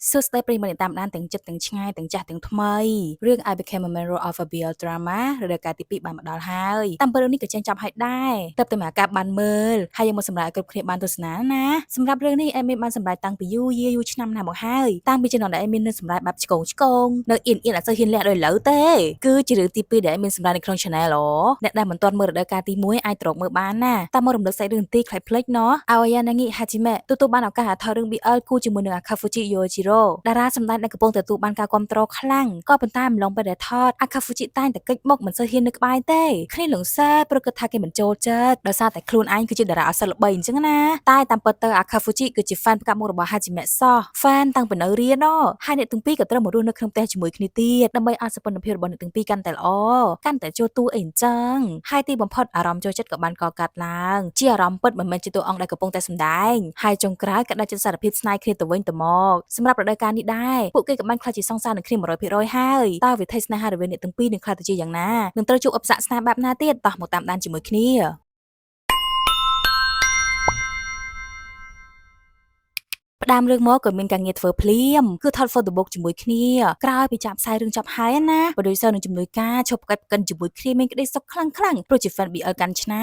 សួស្តីប្រិយមិត្តអ្នកតាមដានទាំងចិត្តទាំងឆ្ងាយទាំងចាស់ទាំងថ្មីរឿង I Became a Mirror of a BL Drama រដូវកាលទី2បានមកដល់ហើយតាមពេលនេះក៏ចេញចាប់ហើយដែរតើតែមកការបានមើលហើយยังមកសម្រាប់គ្រប់គ្នាបានទស្សនាណាសម្រាប់រឿងនេះអេមីនបានសម្រាប់តាំងពីយូរឆ្នាំណាស់មកហើយតាំងពីចំណងដែលអេមីននឹងសម្រាប់បែបឆ្កងនៅអៀនអត់សូវហ៊ានលះដោយលើទេគឺជារឿងទី2ដែលអេមីនសម្រាប់នៅក្នុង Channel អ្នកដែលមិនទាន់មើលរដូវកាលទី1អាចត្រកមើលបានណាតាមមករំលឹកសាច់រឿងទីខ្លៃផ្លេចណោះអោយ៉ាណាងីហាជីម៉ែទទួលបានឱកាសថតរឿង BL គូជាមួយនឹង Akafuji Yojiro តារាសម្ដែងដែលកំពុងទទួលបានការគាំទ្រខ្លាំងក៏ប៉ុន្តែម្លងពេលដែលថត Akafuji តែងតែកិច្ចមុខមិនសូវហ៊ាននៅក្បែរទេគ្នាលងសែព្រោះគិតថាគេមិនចូលចិត្តដោយសារតែខ្លួនឯងគឺជាតារាអសល្បីអញ្ចឹងណាតែតាមពិតទៅ Akafuji គឺជា fan ផ្កាប់មុខរបស់ Hajime សោះ fan តាំងពីនៅរៀនហើយអ្នកទាំងពីរក៏ត្រូវមករស់នៅក្នុងផ្ទះជាមួយគ្នាទៀតដើម្បីឲ្យសម្ព័ន្ធភាពរបស់អ្នកទាំងពីរកាន់តែល្អកាន់តែចូលទូអីអញ្ចឹងហើយទីបំផុតអារម្មណ៍ចូលចិត្តក៏បានកកាត់ឡើងជាអារម្មណ៍ពិតមិនមែនជាតួអង្គដែលកំពុងតែសម្ដែងហើយចុងក្រោយក៏ដាច់ចិត្តសារភាពស្នេហ៍គ្នាទៅវិញទៅមកសម្រាប់រដូវកាលនេះដែរពួកគេក៏បានខ្លាចជាសង្សារនឹងគ្នា 100% ហើយតើវិធីស្នេហារវាងអ្នកទាំងពីរនឹងខ្លាចទៅជាយ៉ាងណានឹងត្រូវជួបឧបសគ្គស្នេហ៍បែបណាទៀតតោះមកតាមដានជាមួយគ្នាផ្ដើមរឿងមកក៏មានការងារធ្វើភ្លាមគឺថត photobook ជាមួយគ្នាក្រោយពីចាប់ផ្សាយរឿងចប់ហើយណា producer និងជំនួយការឈប់ផ្កាច់ផ្កិនជាមួយគ្នាមានក្តីសុខខ្លាំងព្រោះជា fan BL កាន់ឆ្នា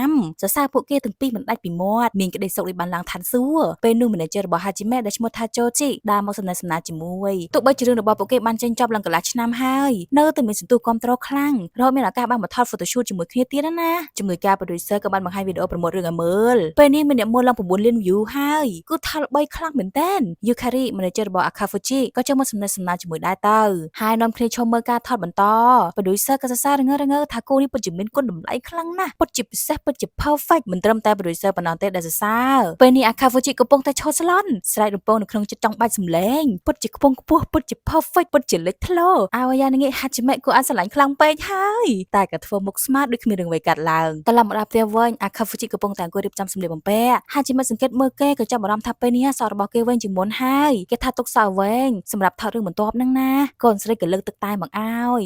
ំសរសើរពួកគេទាំងពីរមិនដាច់ពីមាត់មានក្តីសុខដូចបានឡើងឋានសួគ៌ពេលនោះ manager របស់ Hajime ដែលឈ្មោះថា Joji ដើរមកសំណេះសំណាលជាមួយទោះបីជារឿងរបស់ពួកគេបានចេញចប់ឡើងកន្លះឆ្នាំហើយនៅតែមានសន្ទុះគាំទ្រខ្លាំងរហូតមានឱកាសបានមកថត photoshoot ជាមួយគ្នាទៀតណាជំនួយការ producer ក៏បានបង្ហាញវីដេអូប្រម៉ូទរឿងឲ្យមើលពេលនេះមានអ្នកមើលឡើង9លាន view ហើយគឺថតល្បីខ្លាំងមែនទែន Yukari manager របស់ Akafuji ក៏ចូលមកសំណេះសំណាលជាមួយដែរទៅហើយនាំគ្នាឈប់មើលការថតបន្ត producer ក៏សរសើររងើថាគូនេះពិតជាមានគុណតម្លៃខ្លាំងណាស់ពិតជាពិសេសពិតជា perfect មិនត្រឹមតែ producer ប៉ុណ្ណោះទេដែលសរសើរពេលនេះ Akafuji កំពុងតែឈរស្លន់ស្រែករំពងនៅក្នុងចិត្តចង់បាច់សម្លេងពិតជាខ្ពង់ខ្ពស់ពិតជា perfect ពិតជាលេចធ្លោអាវយ៉ានឹង Hajime គួរឲ្យស្រឡាញ់ខ្លាំងពេកហើយតែក៏ធ្វើមុខស្មាតដូចគ្មានរឿងអ្វីកាត់ឡើងត្រឡប់មកដល់ផ្ទះវិញ Akafuji កំពុងតែអង្គុយរៀបចំសម្លៀកបំពាក់ Hajime សង្កេតមើលគេក៏ចាប់អារម្មណ៍ថាពេលនេះសក់របស់គេវិញជាងមុនហើយគេថាទុកសក់វែងសម្រាប់ថតរឿងបន្ទាប់ហ្នឹងណាកូនស្រីក៏លើកទឹកតែមកឲ្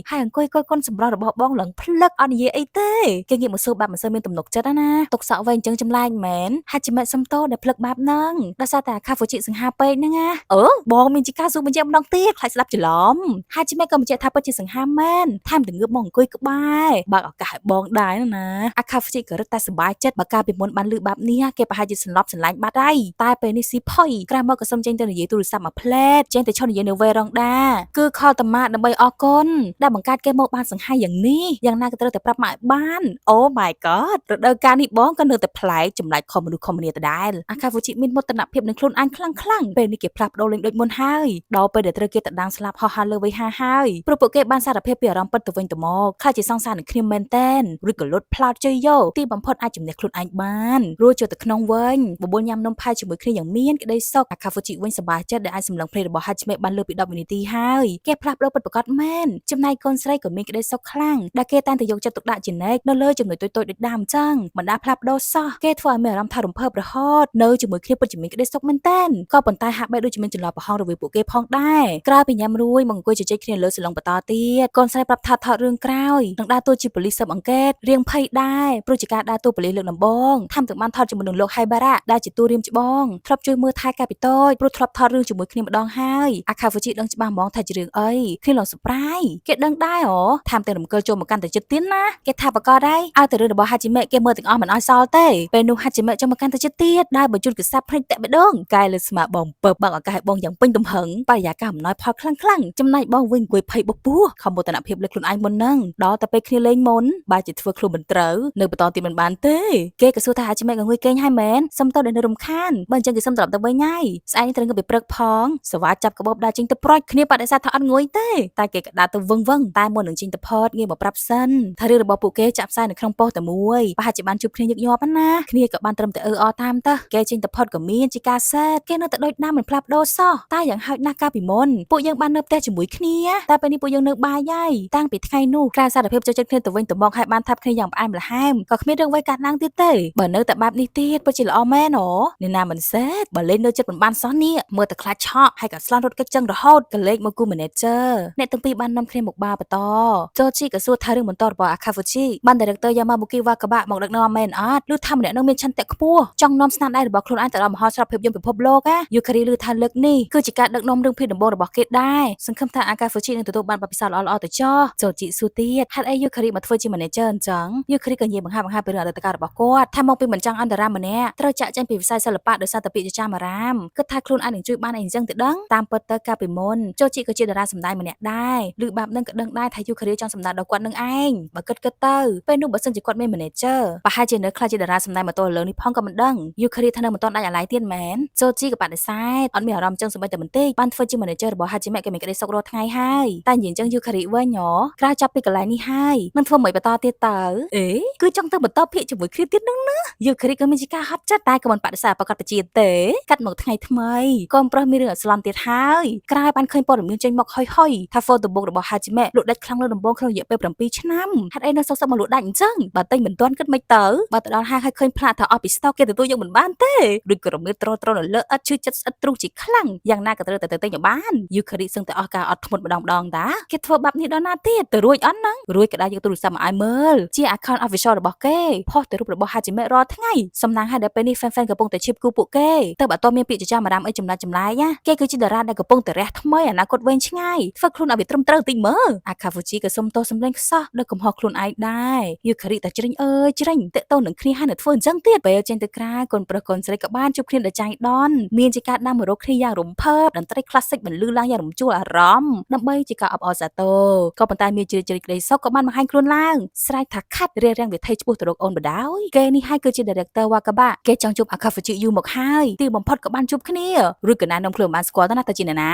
យហើយអង្គុយកកូនសម្រស់របស់បងឡើងភ្លឹកអត់និយាយអីទេគេងាកមកសួរបែបមិនសូវមានទំនុកចិត្តណាទុកសក់វែងអញ្ចឹងចម្លែកមែន Hajime សុំទោសដែលភ្លឹកបែបហ្នឹងដោយសារតែ Akafuji សង្ហាពេកហ្នឹងណាបងមានជាការសួរបញ្ជាក់ម្ដងទៀតខ្លាចស្ដាប់ច្រឡំ Hajime ក៏បញ្ជាក់ថាពិតជាសង្ហាមែនថែមទាំងងើបមកអង្គុយក្បែរបើកឱកាសឲ្យបងដែរណា Akafuji ក៏រឹតតែសប្បាយចិត្តបើកាលពីមុនបានលឺបែបនេះគេប្រហែលជាសន្លប់សន្លាញ់បាត់ហើយតែពេលនេះស៊ីផុយក្រោយមកក៏សុំចេញទៅនិយាយទូរស័ព្ទមួយផ្លែតចេញទៅឈរនិយាយនៅវេរ៉ង់ដាគឺខលតម៉ាដើម្បីអរគុណដែលបង្កើតគេមកបានសង្ហាយ៉ាងនេះយ៉ាងណាក៏ត្រូវតែប្រាប់ម៉ាក់ឲ្យបានអូ my god រដូវកាលនេះបងក៏នៅតែប្លែកចម្លែកខុសមនុស្សខុសគ្នាដដែល Akafuji មានមោទនភាពនឹងខ្លួនឯងខ្លាំងពេលនេះគេផ្លាស់ប្ដូរលេងដូចមុនហើយដល់ពេលដែលត្រូវគេតដាងស្លាប់ហោះហើរលើវ័យហើយព្រោះពួកគេបានសារភាពពីអារម្មណ៍ពិតទៅវិញទៅមកខ្លាចជាសង្សារនឹងគ្នាមែនតែនឬក៏លុតផ្លោតជ័យយកទីបំផុតអាចជំនះខ្លួនឯងបានរួចចូលទៅក្នុងវិញបបួលញ៉ាំនំផែជាមួយគ្នាយ៉ាងមានក្តីសុខ Akafuji វិញសប្បាយចិត្តដែលអាចសម្លឹងភ្នែករបស់ Hajime បានលើពី10វិនាទីហើយគេផ្លាស់ប្ដូរពិតប្រាកដមែនចំណែកកូនស្រីក៏មានក្តីសុខខ្លាំងដែលគេតែងតែយកចិត្តទុកដាក់ជានិច្ចនៅលើចំណុចតូចៗដូចដើមចឹងមិនដាផ្លាស់ប្ដូរសោះគេធ្វើឲ្យមានអារម្មណ៍ថារំភើបរហូតនៅជាមួយគ្នាពិតជាមានក្តីសុខមែនតែនក៏ប៉ុន្តែហាក់បីដូចជាមានចន្លោះប្រហោងរវាងពួកគេផងដែរក្រោយពីញ៉ាំរួយមកអង្គុយជជែកគ្នាលើសាឡុងបន្តទៀតកូនស្រីប្រាប់ថាថតរឿងក្រោយនឹងដើរតួជាប៉ូលីសស៊ើបអង្កេតរៀងភ័យដែរព្រោះជាការដើរតួប៉ូលីសលើកដំបូងថែមទាំងបានថតជាមួយនឹងលោក Haibara ដែលជាតួរៀមច្បងធ្លាប់ជួយមើលថែកាពីតូចព្រោះធ្លាប់ថតរឿងជាមួយគ្នាម្ដងហើយ Akafuji ដឹងច្បាស់ហ្មងថាជារឿងអីគ្នាឡង surprise គេដឹងដែរថែមទាំងរំកិលចូលមកកាន់តែចិត្តទៀតណាគេថាបកកដែរឲ្យតែរឿងរបស់ Hajime គេមើលទាំងអស់មិនឲ្យសល់ទេពេលនោះ Hajime ចូលមកកាន់តែចិត្តទៀតដែលបញ្ជូនកាសាប់ភ្នែកតែម្ដងកាយលើស្មាបងពើបើកឱកាសឲ្យបងយ៉ាងពេញទំហឹងបរិយាកាសអំណោយផលខ្លាំងចំណែកបងវិញអង្គុយភ័យបពោះខំមោទនភាពលើខ្លួនឯងមុនហ្នឹងដល់តែពេលគ្នាលេងមុនបើជាធ្វើខ្លួនមិនត្រូវនៅបន្តទៀតមិនបានទេគេក៏សួរថា Hajime ក៏ងុយគេងហើយមែនសុំតោះដែលនៅរំខានបើអញ្ចឹងគេសុំត្រឡប់ទៅវិញហើយស្អែកត្រូវងើបពីព្រឹកផងសវ៉ាចាប់កបោបដើរចេញទៅប្រូចគ្នាបដិសេធថាអត់ងុយទេតែគេក៏ដើរទៅវឹងតែមុននឹងចេញទៅផតងាកមកប្រាប់សិនថារឿងរបស់ពួកគេចាក់ផ្សាយនៅក្នុងប៉ុស្តិ៍តែមួយប្រហែលជាបានជួបគ្នាញឹកញាប់ណាគ្នាក៏បានត្រឹមតែតាមទៅគេចេញទៅផតក៏មានជាការសែតគេនៅតែដូចដើមមិនផ្លាស់ប្ដូរសោះតែយ៉ាងហោចណាស់កាលពីមុនពួកយើងបាននៅផ្ទះជាមួយគ្នាតែពេលនេះពួកយើងនៅបាយហើយតាំងពីថ្ងៃនោះក្រៅសារភាពចូលចិត្តគ្នាទៅវិញទៅមកហើយបានថាប់គ្នាយ៉ាងផ្អែមល្ហែមក៏គ្មានរឿងអ្វីកើតឡើងទៀតទេបើនៅតែបែបនេះទៀតពិតជាល្អមែនអ្នកណាមិនសែតបើលេងនៅចិត្តមិនបាន សោះនេះមើលតែខ្លាចឆក់ហើយក៏ស្លន់រត់កិច្ចចឹងរហូតក៏លេចមកគូ manager អ្នកទាំងពីរបាននាំគ្នាមកបាបន្តចូជីក៏សួរថារឿងបន្តរបស់ Akafuji បាន director Yamabuki Wakaba មកដឹកនាំមែនអត់ឬថាម្នាក់នឹងមានឆន្ទៈខ្ពស់ចង់នាំស្នាដៃរបស់ខ្លួនឯងទៅដល់មហោស្រពភាពយន្តពិភពលោកណា Yukari ឮថាលើកនេះគឺជាការដឹកនាំរឿងភាគដំបូងរបស់គេដែរសង្ឃឹមថា Akafuji នឹងទទួលបានបទពិសោធន៍ល្អៗទៅចោះចូជីសួរទៀតហេតុអី Yukari មកធ្វើជា manager អញ្ចឹង Yukari ក៏និយាយបង្ហាពីរឿងអតីតកាលរបស់គាត់ថាមកពីមិនចង់អន្តរាមម្នាក់ត្រូវចាក់ចេញពីវិស័យសិល្បៈដោយសារតែពាក្យចចាមអារាមគិតថាខ្លួនអាចនឹងជួយបានអីអញ្ចឹងទៅដឹងតាមពិតទៅកាលពីមុនចូជីក៏ជាតារាសម្ដែងម្នាក់ដែរឬបែបហ្នឹងក៏ដឹងដែរថា Yukari ចង់សម្ដៅដល់គាត់នឹងឯងបើគិតទៅពេលនោះបើសិនជាគាត់មាន manager ប្រហែលជានៅខ្លះជាតារាសម្ដែងម៉ូតូឥឡូវនេះផងក៏មិនដឹង Yukari ថានៅមិនទាន់ដាច់អាឡ័យទៀតមែនចូជីក៏បដិសេធអត់មានអារម្មណ៍ចឹងសូម្បីតែបន្តិចបានធ្វើជា manager របស់ Hajime ក៏មានក្តីសុខរាល់ថ្ងៃហើយតែនិយាយអញ្ចឹង Yukari វិញក្រៅចាប់ពីកន្លែងនេះហើយនឹងធ្វើមិនបន្តទៀតទៅអេគឺចង់ទៅបន្តភាគជាមួយគ្នាទៀតនឹងណា Yukari ក៏មានជាការហត់ចិត្តតែក៏មិនបដិសេធប្រកាសបជាទេកាត់មកថ្ងៃថ្មីកូនប្រុសមានរឿងអស្លន់ទៀតហើយក្រោយបានឃើញព័ត៌មានចេញមកហុយថា photobook របស់ Hajime លក់ដាច់ខ្លាំងលើដំបូងក្នុងរយៈពេល7ឆ្នាំហេតុអីនៅសុកៗមកលក់ដាច់អញ្ចឹងបើទិញមិនទាន់គិតមិនទៅបើទៅដល់ហាងហើយឃើញផ្លាកថាអស់ពី stock គេទទួលយកមិនបានទេដូចក៏រមៀលត្រនៅលើឥតឈឺចិត្តស្អិតទ្រុងជាខ្លាំងយ៉ាងណាក៏ត្រូវតែទៅទិញឲ្យបាន Yukari សឹងតែអស់ការអត់ធ្មត់ម្ដងតាគេធ្វើបែបនេះដល់ណាទៀតទៅរួចអត់ហ្នឹងរួចក៏ដែរយកទូរស័ព្ទមកឲ្យមើលជា account official របស់គេផុសទៅរូបរបស់ Hajime រាល់ថ្ងៃសំណាងឲ្យដល់ពេលនេះ fan កំពុងតែឈៀបគូពួកគេទៅបើអត់មានពាក្យចចាមអារាមអីចម្លែកណាគេគឺជាតារាដែលកំពុងតែរះថ្មីអនាគតវែងឆ្ងាយធ្វើខ្លួនឲ្យវាត្រឹមត្រូវតិចមើល Akafuji ក៏សុំទោសសម្លេងខ្សោះដល់កំហុសខ្លួនឯងដែរ Yukari តែជ្រិញអើយជ្រិញតាក់ទងនឹងគ្នាហើយនៅធ្វើអញ្ចឹងទៀតពេលចេញទៅក្រៅកូនប្រុសកូនស្រីក៏បានជួបគ្នាដោយចៃដន្យមានជាការដាំមករកគ្នាយ៉ាងរំភើបតន្ត្រី classic បន្លឺឡើងយ៉ាងរំជួលអារម្មណ៍ដើម្បីជាការអបអរសាទរក៏ប៉ុន្តែមានជ្រិចក្តីសុខក៏បានបង្ហាញខ្លួនឡើងស្រែកថាខាត់រារាំងវិថីឈ្មោះទៅរកអូនបដ ாய் គេនេះហើយគឺជា director Wakaba គេចង់ជួប Akafuji យូរមកហើយទីបំផុតក៏បានជួបគ្នាឬក៏ណែនាំខ្លួនបានស្គាល់ទៅណាទៅជាណា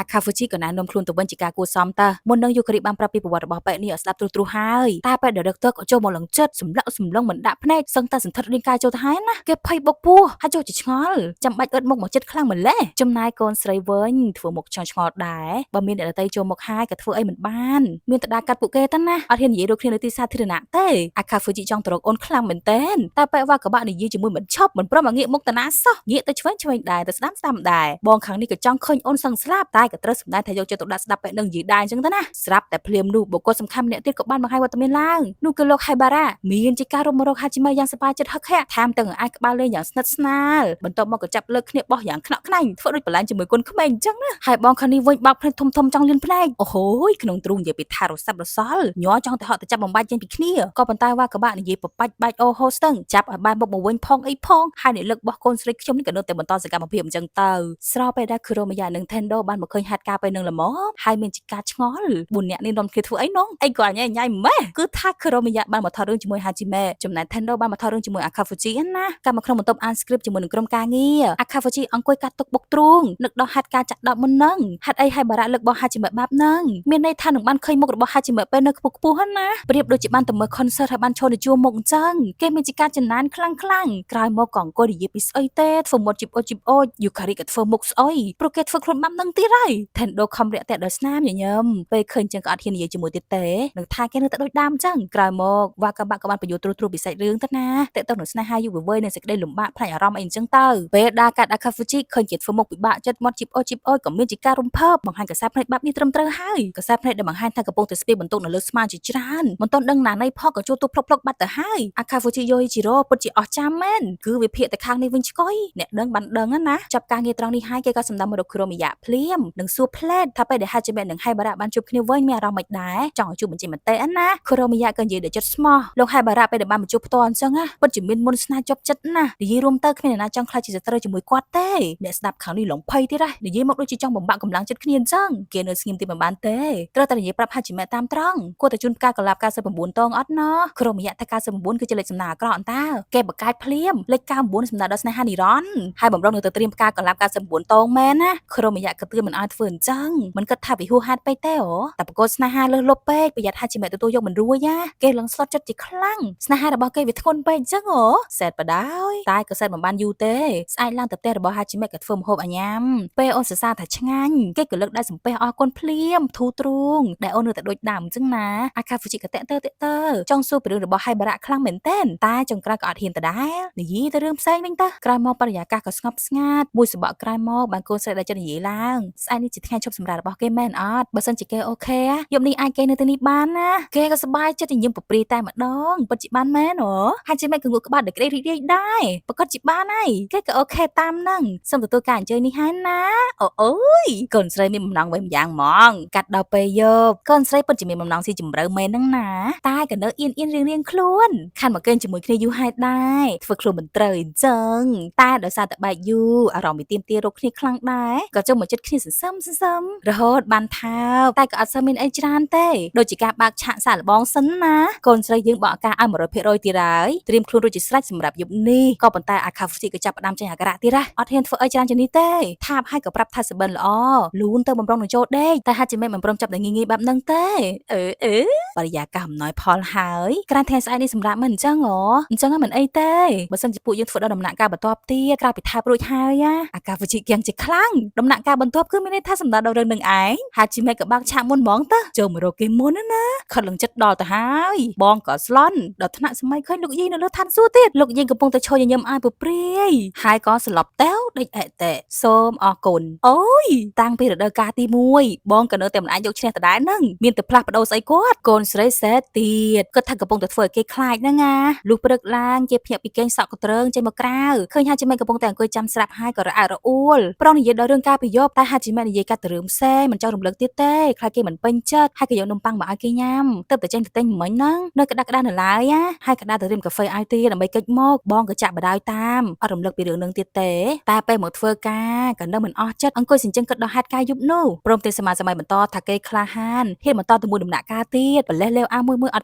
Akafuji ក៏ណែនាំខ្លួនទៅវិញជាការគួរសមតើមុននឹង Yukari បានប្រាប់ពីប្រវត្តិរបស់ប៉ែនេះឲ្យស្ដាប់ទ្រុសហើយតែប៉ែ director ក៏ចូលមកលងចិត្តសម្លាក់សម្លងមិនដាក់ភ្នែកសឹងតែសន្ធិដ្ឋរាងកាយចូលទៅហើយណាគេភ័យបុកពោះហើយចូលជាឆ្ងល់ចាំបាច់អត់មុខមកចិត្តខ្លាំងម្ល៉េះចំណាយកូនស្រីវិញធ្វើមុខឆ្ងល់ដែរបើមានអ្នកដទៃចូលមកហើយក៏ធ្វើអីមិនបានមានតែដាកាត់ពួកគេទៅណាអត់ហ៊ាននិយាយដូចគ្នានៅទីសាធារណៈទេ Akafuji ចង់ទៅរកអូនខ្លាំងមែនទែនតែប៉ែវ៉ាក៏បាក់និយាយជាមួយមិនឈប់មិនព្រមឲ្យងាកមុខទៅណាសោះងាកទៅឆ្វេងដែរទៅស្ដាំដែរបងខាងនេះក៏ចង់ឃើញអូនសឹងស្លាប់តែក៏ត្រូវសម្ដែងថាយកចិត្តទុកដាក់ស្ដាប់ប៉ែនឹងនិយាយដែរអញ្ចឹងទៅណាស្រាប់តែភ្លាមនោះបុគ្គលសំខាន់ម្នាក់ទៀតក៏បានបង្ហាញវត្តមានឡើងនោះគឺលោក Haibara មានជាការរុំមករក Hajime យ៉ាងសប្បាយចិត្តហឹកហាក់ថែមទាំងអាចក្បាលលេងយ៉ាងស្និទ្ធស្នាលបន្ទាប់មកក៏ចាប់លើកគ្នាបោះយ៉ាងខ្នក់ខ្នាញ់ធ្វើដូចបលែងជាមួយគុនក្មេងអញ្ចឹងណាហើយបងខាងនេះវិញបោកភ្នែកធំចង់លៀនភ្នែកអូហូយក្នុងទ្រូងនិយាយពីថារស័ព្ទរសល់ញ័រចង់ទៅហត់ទៅចាប់បំបាច់ចេញពីគ្នាក៏ប៉ុន្តែវ៉ាកបាក់និយាយបបាច់បាច់អូហូស្ទឹងចាប់ឲ្យបែរមុខមកវិញផងអីផងហើយអ្នកលើកបោះកូនស្រីខ្ញុំនេះក៏នៅតែបន្តសកម្មភាពអញ្ចឹងទៅស្រោពេលដែល Kuromiya និង Tendo បានមកឃើញហេតុការណ៍ពេលនឹងល្មមហើយមានជាការឆ្ងល់4នាក់នេះនាំគ្នាធ្វើអីនងអីក៏ញ៉ៃម៉េះគឺថា Kuromiya បានមកថតរឿងជាមួយ Hajime ចំណែក Tendo បានមកថតរឿងជាមួយ Akafuji ណាកាលមកក្នុងបន្ទប់អាន script ជាមួយនឹងក្រុមការងារ Akafuji អង្គុយកាត់ទុកបុកទ្រូងនឹកដល់ហេតុការណ៍ចាក់ដោតមុននឹងហេតុអីហើយបារៈលើកបោះ Hajime បែបហ្នឹងមានន័យថានឹងបានឃើញមុខរបស់ Hajime ពេលនៅខ្ពស់ណាប្រៀបដូចជាបានទៅមើល concert ហើយបានឈរនៅជួរមុខអញ្ចឹងគេមានជាការចំណានខ្លាំងក្រោយមកក៏អង្គុយនិយាយពីស្អីទេធ្វើមុតជីបអូច Yukari ក៏ធ្វើមុខស្អុយព្រោះគេធ្វើខ្លួនបែបហ្នឹងទៀតហើយ Tendo ខំរាក់ទាក់ដោយស្នាមញញឹមពេលឃើញចឹងក៏អត់ហ៊ាននិយាយជាមួយទៀតទេនឹងថាគេនៅតែដូចដើមចឹងក្រោយមកវ៉ាកាបាក់ក៏បានបញ្យល់ទ្រុសពីសាច់រឿងទៅណាតើទៅនឹងស្នេហាយុវវ័យនិងសេចក្តីលំបាកផ្នែកអារម្មណ៍អីអញ្ចឹងទៅពេលដាកាត់ Akafuji ឃើញគេធ្វើមុខពិបាកចិត្តមាត់ជីបអូចក៏មានជាការរំភើបបង្ហាញកសែភ្នែកបែបនេះត្រឹមត្រូវហើយកសែភ្នែកដែលបង្ហាញថាកំពុងតែស្ពាយបន្ទុកនៅលើស្មាជាច្រើនមិនទាន់ដឹងណានៃផងក៏ចូលទូផ្លុកបាត់ទៅហើយ Akafuji យយជីរ៉ូពិតជាអស្ចារ្យមែនគឺវិភាគទៅខាងនេះវិញឆ្កុយអ្នកដឹងបានដឹងណាចាប់ការងារត្រង់នេះហើយគេក៏សម្ដៅមករក Kuromiya ភ្លាមនឹងសួរផ្លែតថាពេលដែល Hajime និង Haibara បានជួបគ្នាវិញមានអារម្មណ៍មិនដែរចង់ឲ្យជួបបញ្ចេញមតិណា Kuromiya ក៏និយាយដោយចិត្តស្មោះលោក Haibara ពេលដែលបានមកជួបផ្ទាល់អញ្ចឹងពិតជាមានមុនស្នេហ៍ជាប់ចិត្តណានិយាយរួមទៅគ្មានអ្នកណាចង់ខ្លាចជាសត្រូវជាមួយគាត់ទេអ្នកស្ដាប់ខាងនេះឡងភ័យទៀតនិយាយមកដូចជាចង់បំបាក់កម្លាំងចិត្តគ្នាអញ្ចឹងគេនៅស្ងៀមទីមិនបានទេត្រូវតែនិយាយប្រាប់ Hajime តាមត្រង់គួរតែជូនផ្កាកុលាប99តងអត់ណោះ Kuromiya ថា99គឺជាលេខសំណាងអាក្រក់អន្តើគេបកាយភ្លាមលេខ99សំដៅដល់ស្នេហានិរន្តរ៍ហើយបំរុងនឹងទៅត្រៀមផ្កាកុលាប99តងមែនណា Kuromiya ក៏ទឿនមិនឲ្យធ្វើអញ្ចឹងមិនគិតថាវាហួសហេតុពេកទេតែបកគោស្នេហាលើសលប់ពេកប្រយ័ត្ន Hajime ទទួលយកមិនរួចគេឡើងស្លុតចិត្តជាខ្លាំងស្នេហារបស់គេវាធ្ងន់ពេកអញ្ចឹងសែតបដោយតែក៏សែតមិនបានយូរទេស្អែកឡើងទៅផ្ទះរបស់ Hajime ក៏ធ្វើម្ហូបឲ្យញ៉ាំពេលអូនសរសើរថាឆ្ងាញ់គេក៏លើកដៃសំពះអរគុណភ្លាមធូរទ្រូងដែលអូននៅតែដូចដើមអញ្ចឹងណា Akafuji ក៏តាក់ទើចង់សួរពីរឿងរបស់ Haibara ខ្លាំងមែនទែនតែចុងក្រោយក៏អត់ហ៊ានទៅដែរនិយាយទៅរឿងផ្សេងវិញទៅក្រោយមកបរិយាកាសក៏ស្ងប់ស្ងាត់ មួយសបកក្រោយមកបានកូនស្រីដែលចិត្តនិយាយឡើងស្អែកនេះជាថ្ងៃឈប់សម្រាករបស់គេមែនអត់បើសិនជាគេអូខេយប់នេះអាចគេនៅទីនេះបានណាគេក៏សប្បាយចិត្តញញឹមប្រព្រាយតែម្ដងពិតជាបានមែនហ៎ហើយជាមិនក៏ងក់ក្បាលដូចក្តីរីករាយដែរប្រកាសជាបានហើយគេក៏អូខេតាមហ្នឹងសូមទទួលការអញ្ជើញនេះហើយណាអូយកូនស្រីមានបំណងវិញម្យ៉ាងហ្មងកាត់ដល់ពេលយប់កូនស្រីពិតជាមានបំណងស៊ីជម្រៅមែនហ្នឹងណាតែក៏នៅអៀនរៀងខ្លួនខាន់មកគេងជាមួយគ្នាយូរហើយដែរធ្វើខ្លួនមិនត្រូវអញ្ចឹងតែដោយសារតែបែកយូរអារម្មណ៍វាទៀមទារកគ្នាខ្លាំងដែរក៏ចុះមកចិត្តគ្នាសន្សឹមរហូតបានថើបតែក៏អត់សូវមានអីច្រើនទេដូចជាការបើកឆាកសាកល្បងសិនណាកូនស្រីយើងបកឱកាសឲ្យ 100% ទៀតហើយត្រៀមខ្លួនរួចជាស្រេចសម្រាប់យប់នេះក៏ប៉ុន្តែអាខាហ្វស៊ីក៏ចាប់ផ្ដើមចេញអាការៈទៀតហ่ะអត់ហ៊ានធ្វើអីច្រើនជាងនេះទេថាបឲ្យក៏ប្រាប់ថាសបិនល្អលូនទៅបំរុងនឹងចូលដេកតែហាត់ជាមិនបំរុងចាប់តែងាយបែបហ្នឹងទេបរិយាកាសអំណោយផលហើយក្រៅថ្ងៃស្អែកនេះសម្រាប់មិនអញ្ចឹងហ៎អញ្ចឹងមិនអីទេបើសិនជាពួកយើងធ្វើដល់ដំណាក់កាលបន្ទាប់ទៀតក្រៅពីថាបរួចហើយអាកាហ្វជីគៀងជាខ្លាំងដំណាក់កាលបន្ទាប់គឺមានន័យថាសម្ដៅដល់រឿងនឹងឯងហាត់ជាមិនក៏បើកឆាកមុនហ្មងទៅចូលមករកគេមុនណាខិតលងចិត្តដល់ទៅហើយបងក៏ស្លន់ដល់ថ្នាក់សម័យឃើញលោកយាយនៅលើឋានសួគ៌ទៀតលោកយាយកំពុងតែឈរញញឹមឲ្យពព្រាយហើយក៏ស្លប់ទៅដេកអេតេសូមអរគុណអូយតាំងពីរដូវកាលទី1បងក៏នៅតែមិនអាចយកឈ្នះដដែលនឹងមានតែផ្លាស់ប្ដូរស្អីគាត់កូនស្រីសេតទៀតគាត់ថាកំពុងតែធ្វើឲ្យគេខ្លាចហ្នឹងណាលុះព្រឹកឡើងជាភ្ញាក់ពីគេងសក់កត្រើងចេញមកក្រៅឃើញហាជីម៉េកំពុងតែអង្គុយចាំស្រាប់ហើយក៏រអាក់រអួលប្រងនិយាយដល់រឿងការពីយប់តែហាជីម៉េនិយាយកាត់ទៅរឿងផ្សេងមិនចង់រំលឹកទៀតទេខ្លាចគេមិនពេញចិត្តហើយក៏យកនំប៉័ងមកឲ្យគេញ៉ាំទៅតែចេញទៅទិញមិញហ្នឹងនៅក្តាក់ក្តានៅឡើយហើយក៏ដាក់ទៅរៀមកាហ្វេឲ្យទៀតដើម្បីកិច្ចមកបងក៏ចាក់បដ ாய் តាមអត់រំលឹកពីរឿងនឹងទៀតទេតែពេលមកធ្វើការក៏នៅមិនអស់ចិត្តអង្គុយសិញ្ចឹងគិតដល់ហេតុការយប់នោះព្រមទាំងសមាសម័យបន្តថាគេក្លាហានហ៊ានបន្តទៅមួយដំណាក់កាលទៀតប្រលេះលេវអាមួយអត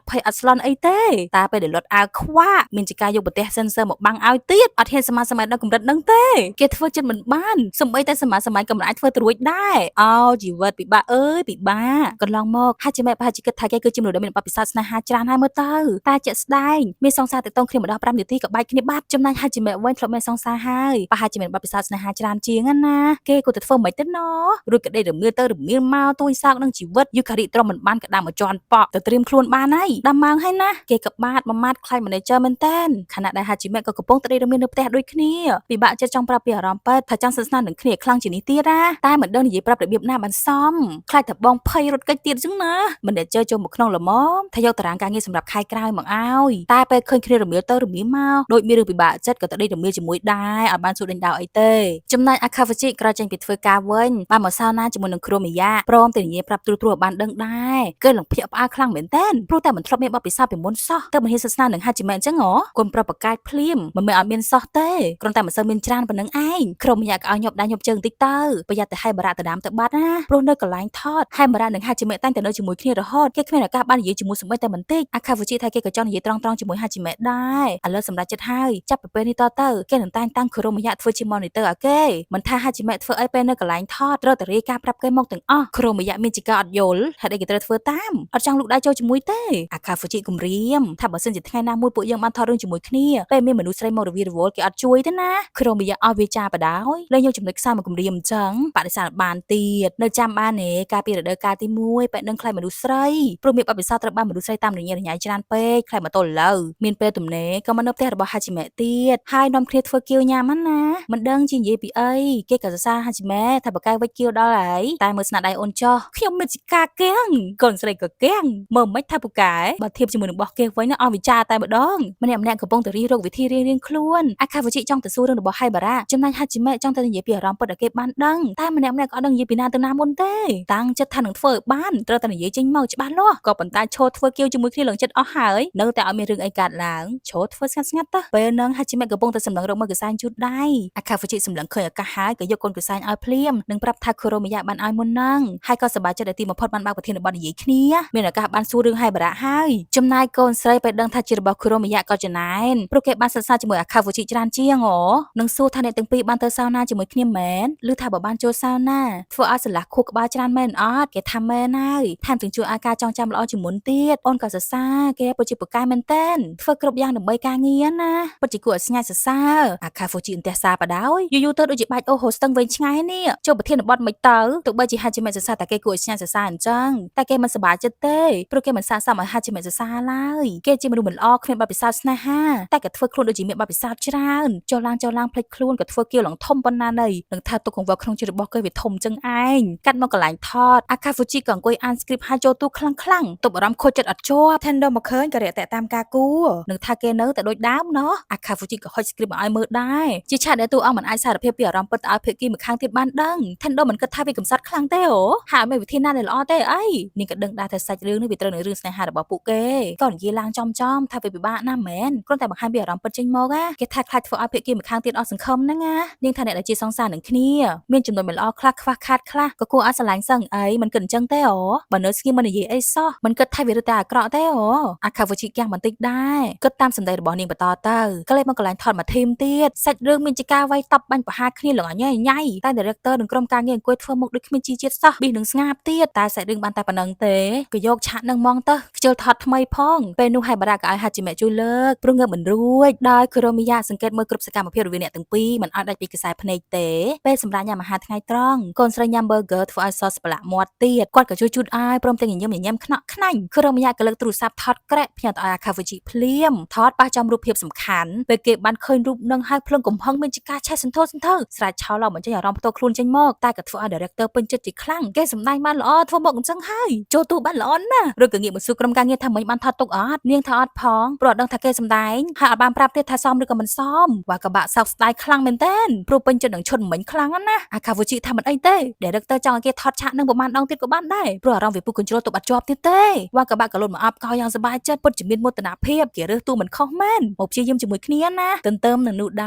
់ភ័យអត់ស្លន់អីទេតែពេលដែលលុតអាវខ្វាក់មានជាការយកប្រទេសសិនសើមកបាំងឲ្យទៀតអត់ហ៊ានសមាសម័យដល់កម្រិតហ្នឹងទេគេធ្វើចិត្តមិនបានសំបីតែសមាសម័យក៏មិនអាចធ្វើទៅរួចដែរអោជីវិតពិបាកអើយពិបាកកន្លងមកហាជីម៉េប្រហែលជាគិតថាគេគឺជាមនុស្សដែលមានបទពិសោធន៍ស្នេហាច្រើនហើយមើលទៅតែជាក់ស្ដែងមានសង្សារទៅតងគ្នាម្ដង5នាទីក៏បែកគ្នាបាត់ចំណែកហាជីម៉េវិញធ្លាប់មានសង្សារហើយប្រហែលជាមានបទពិសោធន៍ស្នេហាច្រើនជាងណាគេគួរតែធ្វើមិនទៅណរួចក៏ដេករមៀលទៅរមៀលមកទួយសោកនឹងជីវិតយូការីត្រមមិនបានក៏ដាំមកជន់ប៉ក់ទៅត្រៀមខ្លួនបានហើយដាំម៉ោងហើយណាគេក៏បាតមួយម៉ាត់ខ្លាច manager មែនតើខណៈដែលហាជីម៉េក៏កំពុងតែដេករមៀលនៅផ្ទះដូចគ្នាពិបាកចិត្តចង់ប្រាប់ពីអារម្មណ៍ប៉ែតថាចង់ស្និទ្ធស្នាលនឹងគ្នាខ្លាំងជាងនេះទៀតណាតែមិនដឹងនិយាយប្រាប់របៀបណាបានសមខ្លាចថាបងភ័យរត់គេចទៀតចឹងណា manager ចូលមកក្នុងលំមថាយកតារាងការងារសម្រាប់ខែក្រោយមកឲ្យតែពេលឃើញគ្នារមៀលទៅរមៀលមកដូចមានរឿងពិបាកចិត្តក៏ទៅដេករមៀលជាមួយដែរអត់បានសួរដេញដោលអីទេចំណែកអាខាហ្វជីក្រោយចេញពីធ្វើការវិញបានមកសោណាជាមួយនឹងគ្រូមីយ៉ាព្រមទាំងនិយាយប្រាប់ទ្រូឲ្យបានដឹងដែរគេលំភៀកផ្អើលខ្លាំងមែនតើព្រោះតែមិនធ្លាប់មានបទពិសោធន៍ពីមុនសោះទៅមិនហ៊ានស្និទ្ធស្នាលនឹងហាជីម៉េអញ្ចឹងហ៎គុំប្រាប់ប្រកាយភ្លាមមិនមែនអត់មានសោះទេគ្រាន់តែមិនសូវមានច្រើនប៉ុណ្្នឹងឯងគ្រូមីយ៉ាក៏ឲ្យញាប់ដៃញាប់ជើងតិចទៅប្រយ័ត្នតែហេបារ៉ាទៅដាំទៅបាត់ណាព្រោះនៅកន្លែងថតហេបារ៉ានិងហាជីម៉េតែងតែនៅជាមួយគ្នារហូតគេគ្មានឱកាសបាននិយាយជាមួយសម្បីតែបន្តិចអាខាហ្វជីថាគេក៏ចង់និយាយត្រង់ៗជាមួយហាជីម៉េដែរឥឡូវសម្រាប់ចិត្តហើយចាប់ពីពេលនេះតទៅគេនឹងតែងតាំងគ្រូមីយ៉ាធ្វើជា monitor ឲ្យគេមិនថាហាជីម៉េធ្វើអីពេលនៅកន្លែងថតត្រូវតែរាយការណ៍ប្រាប់គេមកទាំងអស់គ្រូមីយ៉ាមានជាការអត់យល់ហេតុអីគេត្រូវធ្វើតាមអត់ចង់លូកដៃចូលជាមួយទេអាខាហ្វជីគំរាមថាបើសិនជាថ្ងៃណាមួយពួកយើងបានថតរឿងជាមួយគ្នាពេលមានមនុស្សស្រីមករវីរវល់គេអត់ជួយទេណាគ្រូមីយ៉ាអស់វាចាបដោយលែងយកចំណុចខ្សោយមកគំរាមអញ្ចឹងបដិសេធបានទៀតនៅចាំបានទេការពីរដូវកាលទី1ពេលនឹងខ្លាចមនុស្សស្រីព្រោះមានបទពិសោធន៍ត្រូវបានមនុស្សស្រីតាមរញ៉េរញ៉ៃច្រើនពេកខ្លាចមកទល់លើមានពេលទំនេរក៏មកនៅផ្ទះរបស់ហាជីម៉េទៀតហើយនាំគ្នាធ្វើគៀវញ៉ាំណាមិនដឹងជានិយាយពីអីគេក៏សរសើរហាជីម៉េថាបកាយវិចគៀវដល់ហើយតែមើលស្នាដៃអូនចោះខ្ញុំមិនជាការកៀងកូនស្រីក៏កៀងមើលមិនថាពូកែបើធៀបជាមួយនឹងបោះគេវិញអស់វិចារតែម្ដងម្នាក់កំពុងតែរិះរកវិធីរៀងខ្លួនអាខាវជីចង់ទៅសួររឿងរបស់ហៃបារ៉ាចំណែកហាជីម៉េចង់ទៅនិយាយពីអារម្មណ៍ពិតឲ្យគេបានដឹងតែម្នាក់ក៏អត់ដឹងនិយាយពីណាទៅណាមុនទេតាំងចិត្តថានឹងធ្វើឲ្យបានត្រូវតែនិយាយចេញមកច្បាស់លាស់ក៏ប៉ុន្តែឈរធ្វើគៀវជាមួយគ្នាឡើងចិត្តអស់ហើយនៅតែឲ្យមានរឿងអីកើតឡើងឈរធ្វើស្ងាត់ទៅពេលហ្នឹងហាជីម៉េកំពុងតែសម្លឹងរកមើលកសែងជូតដៃអាខាវជីសម្លឹងឃើញឱកាសហើយក៏យកកូនកសែងឲ្យភ្លាមនិងប្រាប់ថាគូរ៉ូមីយ៉ាបានឲ្យមុនហ្នឹងហើយក៏សប្បាយចិត្តដែលទីបំផុតបានបើកប្រធានបទនិយាយគ្នាមានឱកាសបានសួររឿងហៃបារ៉ាហើយចំណែកកូនស្រីពេលដឹងថាជារបស់គូរ៉ូមីយ៉ាក៏ចំណែនព្រោះគេបានសិក្សាជាមួយអាខាវជីច្រើនជាងនឹងសួរថាអ្នកទាំងពីរបានទៅសាវណាជាមួយគ្នាមែនឬថាបើបានចូលសាវណាធ្វើឲ្យស្រឡះខួរក្បាលច្រើនមែនអត់គេថាមែនហើយថែមទាំងជួយឲ្យការចងចាំល្អជាងមុនទៀតអូនក៏សរសើរគេពិតជាពូកែមែនតែនធ្វើគ្រប់យ៉ាងដើម្បីការងារណាពិតជាគួរឲ្យស្ញាច់សរសើរអាខាហ្វូជីអន្តះសាបដោយយូរទៅដូចជាបាច់អូហូស្ទឹងវិញឆ្ងាយនេះចូលប្រធានបទមិនទៅទោះបីជាហាជីម៉េសរសើរតែគេគួរឲ្យស្ញាច់សរសើរអញ្ចឹងតែគេមិនសប្បាយចិត្តទេព្រោះគេមិនស័ក្តិសមឲ្យហាជីម៉េសរសើរឡើយគេជាមនុស្សមិនល្អគ្មានបទពិសោធន៍ស្នេហាតែក៏ធ្វើខ្លួនដូចជាមានបទពិសោធន៍ច្រើនចុះឡើងផ្លេចខ្លួនក៏ធ្វើ គៀវឡើងធំប៉ុណ្ណាណីនឹងថាទុកកង្វល់ក្នុងចិត្តរបស់គេវាធំចឹងឯងកាត់មកកន្លែងថតអាកាហ្វូជីក៏អង្គុយអាន script ហើយចូលទូខ្លាំងទប់អារម្មណ៍ខូចចិត្តអត់ជាប់ Tender មកឃើញក៏រាក់តាក់តាមការគួរនឹងថាគេនៅតែដូចដើមណោះអាកាហ្វូជីក៏ហុច script មកឲ្យមើលដែរជាឆាកដែលតួអង្គមិនអាចសារភាពពីអារម្មណ៍ពិតទៅឲ្យភាគីម្ខាងទៀតបានដឹង Tender មិនគិតថាវាកំសត់ខ្លាំងទេអូហើយមានវិធីណាដែលល្អទេអីនាងក៏ដឹងដែរថាសាច់រឿងនេះវាត្រូវនឹងរឿងស្នេហារបស់ពួកគេក៏និយាយឡើងចំថាវាពិបាកណាស់មែនគ្រាន់តែបង្ហាញពីអារម្មណ៍ពិតចេញមកគេថាខ្លាចធ្វើឲ្យភាគីម្ខាងទៀតអស់សង្ឃឹមហ្នឹងនាងថាអ្នកដែលជាសង្សារនឹងគ្នាមានចំណុចមិនល្អខ្លះខ្វះខាតខ្លះក៏គួរឲ្យស្រឡាញ់សឹងអីមិនគិតអញ្ចឹងទេអូបើនៅស្ងៀមមិននិយាយអីសោះមិនគិតថាវារឹតតែអាក្រក់ទេអូអាខាវជីកាំងបន្តិចដែរគិតតាមសម្ដីរបស់នាងបន្តទៅក៏លេបមកកន្លែងថតមកធីមទៀតសាច់រឿងមានជាការវាយតប់បាញ់ប្រហារគ្នាលងញ៉ៃញ៉ៃតែ director និងក្រុមការងារអង្គុយធ្វើមុខដូចគ្មានជីជាតិសោះប៊ីនឹងស្ងាបទៀតតែសាច់រឿងបានតែប៉ុណ្្នឹងទេក៏យកឆាកនឹងហ្មងទៅខ្ជិលថតថ្មីផងពេលនោះហើយបារ៉ាក៏ឲ្យហាជីមេជួយលើកព្រោះងើបមិនរួចដោយគូរ៉ូមីយ៉ាសង្កេតមើលគ្រប់សកម្មភាពរវាងអ្នកទាំងពីរមិនឲ្យដាច់ពីខ្សែភ្នែកទេពេលសម្រាប់ញ៉ាំអាហារថ្ងៃត្រង់កូនស្រីញ៉ាំ burger ធ្វើឲ្យសសប្រឡាក់មាត់ទៀតគាត់ក៏ជួយជូតឲ្យព្រមទាំងញញឹមខ្នក់ខ្នាញ់គូរ៉ូមីយ៉ាក៏លើកទូរស័ព្ទថតក្រែកផ្ញើទៅឲ្យអាខាវជីភ្លាមថតប៉ះចំរូបភាពសំខាន់ពេលគេបានឃើញរូបនឹងហើយភ្លឹងកំហឹងមានជាការឆេះសន្ធោសន្ធៅស្រែកឆោឡោបញ្ចេញអារម្មណ៍ផ្ទាល់ខ្លួនចេញមកតែក៏ធ្វើឲ្យ director ពេញចិត្តជាខ្លាំងគេសម្ដែងបានល្អធ្វើមកអញ្ចឹងហើយចូលទូបានល្អណាស់ឬក៏ងាកមកសួរក្រុមការងារថាមិញបានថតទុកអត់នាងថាអត់ផងព្រោះអត់ដឹងថាគេសម្ដែងហើយអត់បានប្រាប់ទៀតថាសមឬក៏មិនសមវ៉ាក៏បាក់សោកស្ដាយខ្លាំងមែនទែនព្រោះពេញចិត្តនឹងឈុតមិញខ្លាំងណាស់អាខាវជីថាមិនអីទេ director ចង់ឲ្យគេថតឆាកនឹងប្រហែលដងទៀតក៏បានដែរព្រោះអារម្មណ៍វាពុះកញ្ជ្រោលទុកអត់ជាប់ទៀតទេវ៉ាក៏បាក់ក៏លូនមកអបកោយ៉ាងសប្បាយចិត្តពិតជាមានមោទនភាពគេរើសតួមិនខុសមែនមកព្យាយាមជាមួយគ្នាណាទន្ទឹមនឹងនោះដែ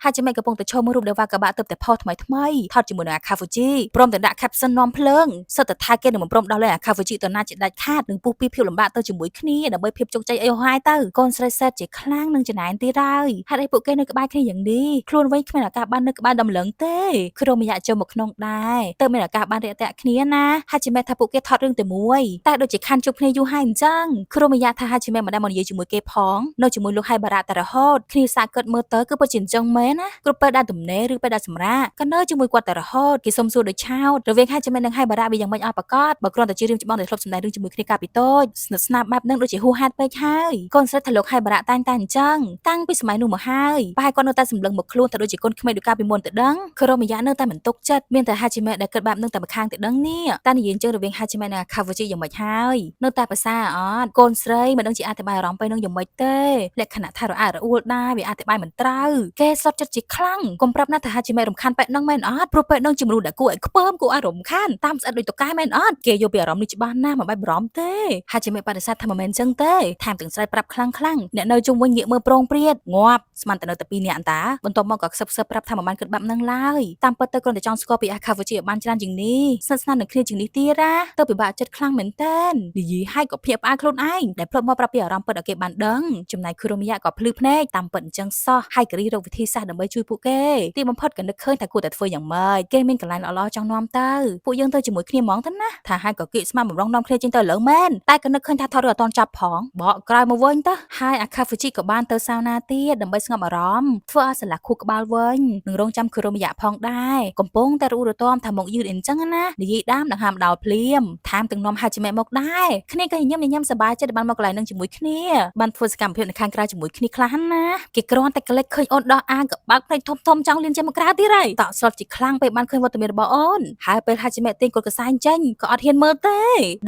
រហើយចាំមិនកំពុងតែឈរមើលរូបដែលវ៉ាក៏បាក់ទៅតែផុសថ្មីថតជាមួយនឹងអាខាវជីព្រមទាំងដាក់ caption នាំភ្លើងសិតតែថាគេនឹងមិនព្រមដោះលែងអាខាវជីទៅណាជាដាច់ខាតនឹងពុះពីភាពលំបាកទៅជាមួយគ្នាដើម្បីភាពជោគជ័យអីហោះហើយទៅកូនស្រីសេតជាខ្លាំងនឹងចំណែនទៀតហើយហេតុអីពួកគេនៅក្បែរគ្នាយ៉ាងនេះខ្លួនវិញគ្មានឱកាសបាននៅក្បែរដំឡឹងទេគ្រូម្យ៉ាចូលមកក្នុងដែរទៅមានឱកាសបានរាក់ទាក់គ្នាណាហាជីមេថាពួកគេថតរឿងតែមួយតែដូចជាខាន់ជួបគ្នាយូរហើយអញ្ចឹងគ្រូម្យ៉ាថាហាជីមេមិនដែលមកនិយាយជាមួយគេផងនៅជាមួយលោកហៃបារ៉ាតែរហូតគ្នាសាកកើតមើលទៅគឺពិតជាអញ្ចឹងមែនណាគ្រប់ពេលដែលទំនេរឬពេលដែលសម្រាកក៏នៅជាមួយគាត់តែរហូតគេសុំសួរដូចឆោតរវាងហាជីមេនិងហៃបារ៉ាវាយ៉ាងម៉េចអត់ប្រកាសបើគ្រាន់តែជារឿងច្បងដែលធ្លាប់សម្ដែងរឿងជាមួយគ្នាកាលពីតូចស្និទ្ធស្នាលបែបហ្នឹងដូចជាហួសហេតុពេកហើយកូនស្រីថាលោកហៃបារ៉ាតែអញ្ចឹងតាំងពីសម័យនោះមកហើយប្រហែលគាត់នៅតែសម្លឹងមកខ្លួនតែដូចជាកូនក្មេងដូចកាលពីមុនទៅដឹងគ្រូម្យ៉ានៅតែមិនទុកចិត្តមានតែហាជីមេដែលគិតបែបហ្នឹងតែម្ខាងទៅដឹងនេះតែនិយាយអញ្ចឹងរវាងហាជីមេនិងខាវជីយ៉ាងម៉េចហើយនៅតែភាសាអត់កូនស្រីមិនដឹងជាអធិប្បាយអារម្មណ៍ពេលហ្នឹងយ៉ាងម៉េចទេលក្ខណៈថារអាក់រអួលដែរវាអធិប្បាយមិនត្រូវគេស្លុតចិត្តជាខ្លាំងកុំប្រាប់ណាថាហាជីមេរំខានពេកហ្នឹងមែនអត់ព្រោះពេកហ្នឹងជាមនុស្សដែលគួរឲ្យខ្ពើមគួរឲ្យរំខានតាមស្អិតដូចតកែមែនអត់គេយកពីអារម្មណ៍នេះច្បាស់ណាស់មិនបាច់បារម្ភទេហាជីមេបដិសេធថាមិនមែនអញ្ចឹងទេថែមទាំងស្រីប្រាប់ខ្លាំងអ្នកនៅជុំវិញងាកមើលប្រងព្រាតងាប់ស្មានតែនៅតែពីរនាក់អន្តាបន្ទាប់មកក៏ខ្សឹបប្រាប់ថាមិនបានគិតបែបហ្នឹងឡើយតាមពិតទៅគ្រាន់តែចង់ស្គាល់ពីអាខាវជីឲ្យបានច្រើនជាងនេះស្និទ្ធស្នាលនឹងគ្នាជាងនេះទៀតណាទៅពិបាកចិត្តខ្លាំងមែនតើនិយាយឲ្យក៏ភ្ញាក់ផ្អើលខ្លួនឯងដែលភ្លាប់មកប្រាប់ពីអារម្មណ៍ពិតឲ្យគេបានដឹងចំណែកគ្រូម្យ៉ាក៏ភ្លឺភ្នែកតាមពិតអញ្ចឹងសោះហើយក៏រីរកវិធីសាស្ត្រដើម្បីជួយពួកគេទីបំផុតក៏នឹកឃើញថាគួរតែធ្វើយ៉ាងម៉េចគេមានកន្លែងល្អៗចង់នាំទៅពួកយើងទៅជាមួយគ្នាហ្មងទៅណាថាហើយក៏គៀកស្មានបំរុងនាំគ្នាចេញទៅឥឡូវមែនតែក៏នឹកឃើញថាថតរឿងអត់តន់ចាប់ផងបកក្រោយមកវិញទៅហើយអាខាវជីក៏បានទៅសាវណាទៀតដើម្បីស្ងប់អារម្មណ៍ធ្វើឲ្យស្រឡះខួរក្បាលវិញនឹងរងចាំគ្រូម្យ៉ាផងដែរកំពុងតែរੂរទាំថាមកយឺតអញ្ចឹងណានិយាយដើមនឹងហាមដោលភ្លាមថែមទាំងនាំហាជីមេមកដែរគ្នាក៏ញញឹមសប្បាយចិត្តបានមកកន្លែងនឹងជាមួយគ្នាបានធ្វើសកម្មភាពនៅខាងក្រៅជាមួយគ្នាខ្លះណាគេគ្រាន់តែក្លេចឃើញអូនដោះអាងក៏បើកភ្នែកធំចង់លៀនចេញមកក្រៅទៀតហើយតក់ស្លុតជាខ្លាំងពេលបានឃើញវត្តមានរបស់អូនហើយពេលហាជីមេទាញគាត់កសែងចេញក៏អត់ហ៊ានមើលទេ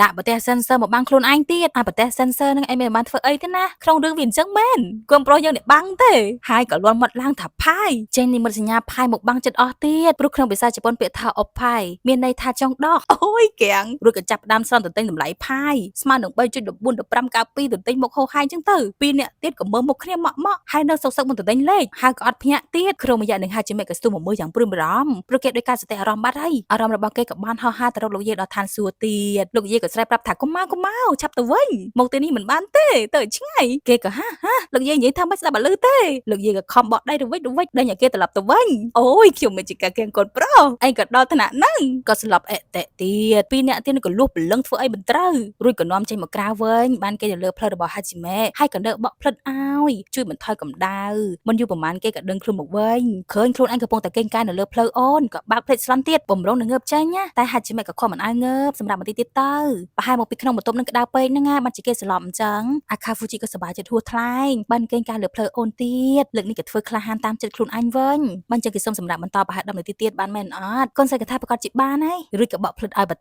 ដាក់ប្រទេស sensor មកបាំងខ្លួនឯងទៀតអាប្រទេស sensor នឹងឯងមិនបានធ្វើអីទេណាក្នុងរឿងវាអញ្ចឹងមែនកុំប្រុសយើងអ្នកបាំងទេហើយក៏លន់មាត់ឡើងថាផាយចេញនិមិត្តសញ្ញាផាយមកបាំងចិត្តអស់ទៀតព្រោះក្នុងភាសាជប៉ុនពាក្យថាអុបផាយមានន័យថាចង់ដោះអូយកៀងរួចក៏ចាប់ផ្ដើមស្រន់ទន្ទិញតម្លៃផាយស្មើនឹង3.14 1592ទន្ទិញមកហោហាយអញ្ចឹងទៅពីរអ្នកទៀតក៏មើលមុខគ្នាម៉ក់ហើយនៅសុកមកទន្ទិញលេខហើយក៏អត់ភ្ញាក់ទៀតក្រុមម្យ៉ាងនឹងហាជីមេក៏ស្ទុះមកមើលយ៉ាងព្រួយបារម្ភព្រោះគេដោយការសតិអារម្មណ៍បាត់ហើយអារម្មណ៍របស់គេក៏បានហោះហើរទៅរកលោកយាយដល់ឋានសួគ៌ទៀតលោកយាយក៏ស្រែកប្រាប់ថាកុំមកឆាប់ទៅវិញមកទីនេះមិនបានទេទៅឆ្ងាយគេក៏ហាលោកយាយនិយាយថាមិនស្ដាប់អលឺទេលោកយាយក៏ខំបក់ដៃទៅវិញដេញឲ្យគេត្រឡប់ទៅវិញអូយខ្ញុំមិនជាការកៀងកូនប្រុសឯងក៏ដល់ថ្នាក់ហ្នឹងក៏ស្លាប់អតិទៀតពីរអ្នកទៀតក៏លួសព្រលឹងធ្វើអីមិនត្រូវរួចក៏នាំចេញមកក្រៅវិញបានគេទៅលើផ្លូវរបស់ហាជីមេហើយក៏នៅបក់ផ្លិតឲ្យជួយបន្ថយកម្ដៅមិនយូរប្រហែលគេក៏ដឹងខ្លួនមកវិញឃើញខ្លួនឯងកំពុងតែកេងកាយនៅលើផ្លូវអូនក៏បើកភ្លេចស្លន់ទៀតបំរុងនឹងងើបចេញណាតែហាជីមេក៏ខំមិនឲ្យងើបសម្រាប់បន្តិចទៀតទៅប្រហែលមកពីក្នុងបន្ទប់នឹងក្តៅពេកហ្នឹងណាបានជាគេស្លាប់អញ្ចឹងអាខាហ្វូជីក៏សប្បាយចិត្តហួសថ្លែងបានកេងកាយលើផ្លូវអូនទៀតលើកនេះក៏ធ្វើក្លាហានតាមចិត្តខ្លួនអញវិញ វិញបានចឹងគេសុំសម្រាប់បន្តប្រហែល10នាទីទៀតបានមែនអត់កូនស្រីក៏ថាប្រកាសជាបានហើយរួចក៏បកភ្លិតឲ្យបន្ត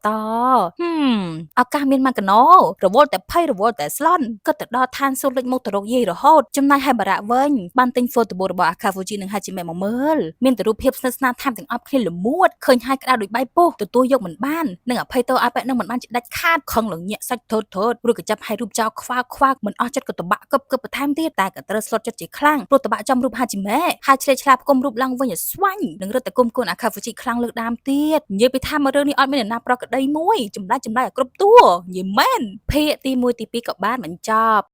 ឱកាសមានមកកណោរវល់តែភ័យរវល់តែស្លន់គិតទៅដល់ឋានសួគ៌លេចមកទៅរកយាយរហូតចំណែកហើយបារៈវិញបានទិញ photo របស់អាខាហ្វូជីនិងហាជីម៉ែមកមើលមានតែរូបភាពស្និទ្ធស្នាលថែមទាំងអប់គ្នាល្មួតឃើញហើយក្តៅដូចបាយពុះទទួលយកមិនបាននឹងអភ័យទោសឲ្យបែបនឹងមិនបានជាដាច់ខាតខឹងលងញាក់សាច់ធូតរួចក៏ចាប់ឲ្យរូបចោលខ្វាកមិនអស់ចិត្តក៏តបាក់កឹបបន្ថែមទៀតតែក៏ត្រូវស្លុតចិត្តជាខ្លាំងព្រោះតបាក់ចំរូបហាជីម៉ែហើយឆ្លេកឆ្លាផ្គុំរូបឡើងវិញឲ្យស្វាញ់នឹងរត់តែគុំកូនអាខាហ្វូជីខ្លាំងលើកដើមទៀតនិយាយពីថាមករឿងនេះអត់មានអ្នកណាប្រកក្តីមួយចម្លែកឲ្យគ្រប់តួនិយាយមែនភាគទី1ទី2ក៏បានបញ្ចប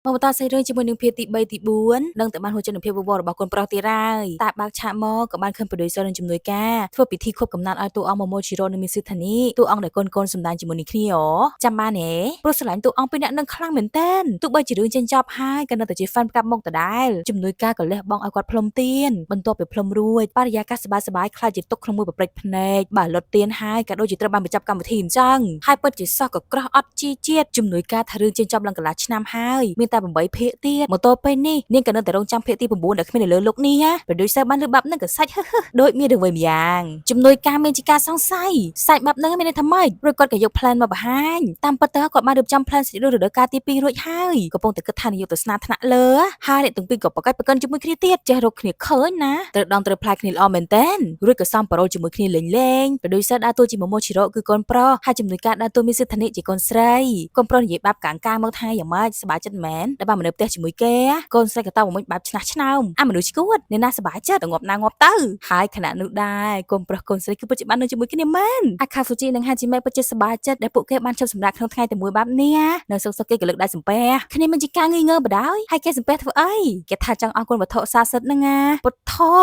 ់មកបន្តសេរីរឿងជាមួយនឹងភាគទី3ទី4នឹងតែបានហួចចិត្តនឹងភាពវឹកវររបស់កូនប្រុសទៀតហើយតែបើកឆាកមកក៏បានឃើញ producer នឹងជំនួយការធ្វើពិធីខួបកំណត់ឲ្យតួអង្គ Momochiro និង Mizuta នេះតួអង្គដែលកូនសម្ដែងជាមួយនឹងគ្នាចាំបានទេព្រោះស្រឡាញ់តួអង្គពីរនាក់នឹងខ្លាំងមែនទែនទោះបីជារឿងចេញចប់ហើយក៏នៅតែជា fan កាប់មកដដែលជំនួយការក៏លះបង់ឲ្យគាត់ផ្លុំទៀនបន្ទាប់ពីផ្លុំរួចបរិយាកាសសប្បាយៗខ្លាចជាទុកក្នុងមួយប្រព្រឹត្តភ្នែកបាទលុតទៀនហើយក៏ដូចជាត្រូវបានបញ្ចប់កម្មវិធីអញ្ចឹងហើយពិតជាសោះក៏ក្រោះអត់ជាជាតិជំនួយការថារឿងចេញចប់ឡើងកន្លះឆ្នាំហើយមានតែ8ភាគទៀតមកតទៅពេលនេះនាងក៏នៅតែរងចាំភាគទី9ដែលគ្មាននៅលើលោកនេះណា producer បានលើកបាប់នឹងក៏សាច់ដូចមានរឿងវិញយ៉ាងជំនួយការមានជាការសង្ស័យសាច់បាប់នឹងមានន័យថាម៉េចរួចគាត់ក៏យក plan មកបង្ហាញតាមពិតទៅគាត់បានរៀបចំ plan សេចក្តីរដូវកាលទី2រួចហើយកំពុងតែគិតថានាយកទស្សនាថ្នាក់លើហើយអ្នកទាំងពីរក៏ប្រកែកប្រកិនជាមួយគ្នាទៀតចេះរកគ្នាឃើញណាត្រូវដងត្រូវផ្លែគ្នាល្អមែនតើរួចក៏សំប៉ារ៉ូជាមួយគ្នាលេង producer ដើរតួជា Momochiro គឺកូនប្រុសហើយជំនួយការដើរតួមានសិទ្ធិនេះជាកូនស្រីកូនប្រុសនិយាយបាបកាងមកថាយ៉ាងម៉េចសប្បាយចិត្តមែនដែលបានមកនៅផ្ទះជាមួយគេកូនស្រីក៏តបមកបែបឆ្នះឆ្នើមអាមនុស្សឈួតអ្នកណាសប្បាយចិត្តងាប់ណាងាប់ទៅហើយខណៈនោះដែរកូនប្រុសកូនស្រីគឺពិតជាបាននៅជាមួយគ្នាមែនអាខាហ្វូជីនិងហាជីម៉ែពិតជាសប្បាយចិត្តដែលពួកគេបានជប់សម្រាប់ក្នុងថ្ងៃតែមួយបែបនេះនៅសុកសុកគេក៏លើកដៃសំពះគ្នាមិនជាការងើបដែរហើយគេសំពះធ្វើអីគេថាចង់អរគុណវត្ថុស័ក្តិសិទ្ធិហ្នឹងពុទ្ធោ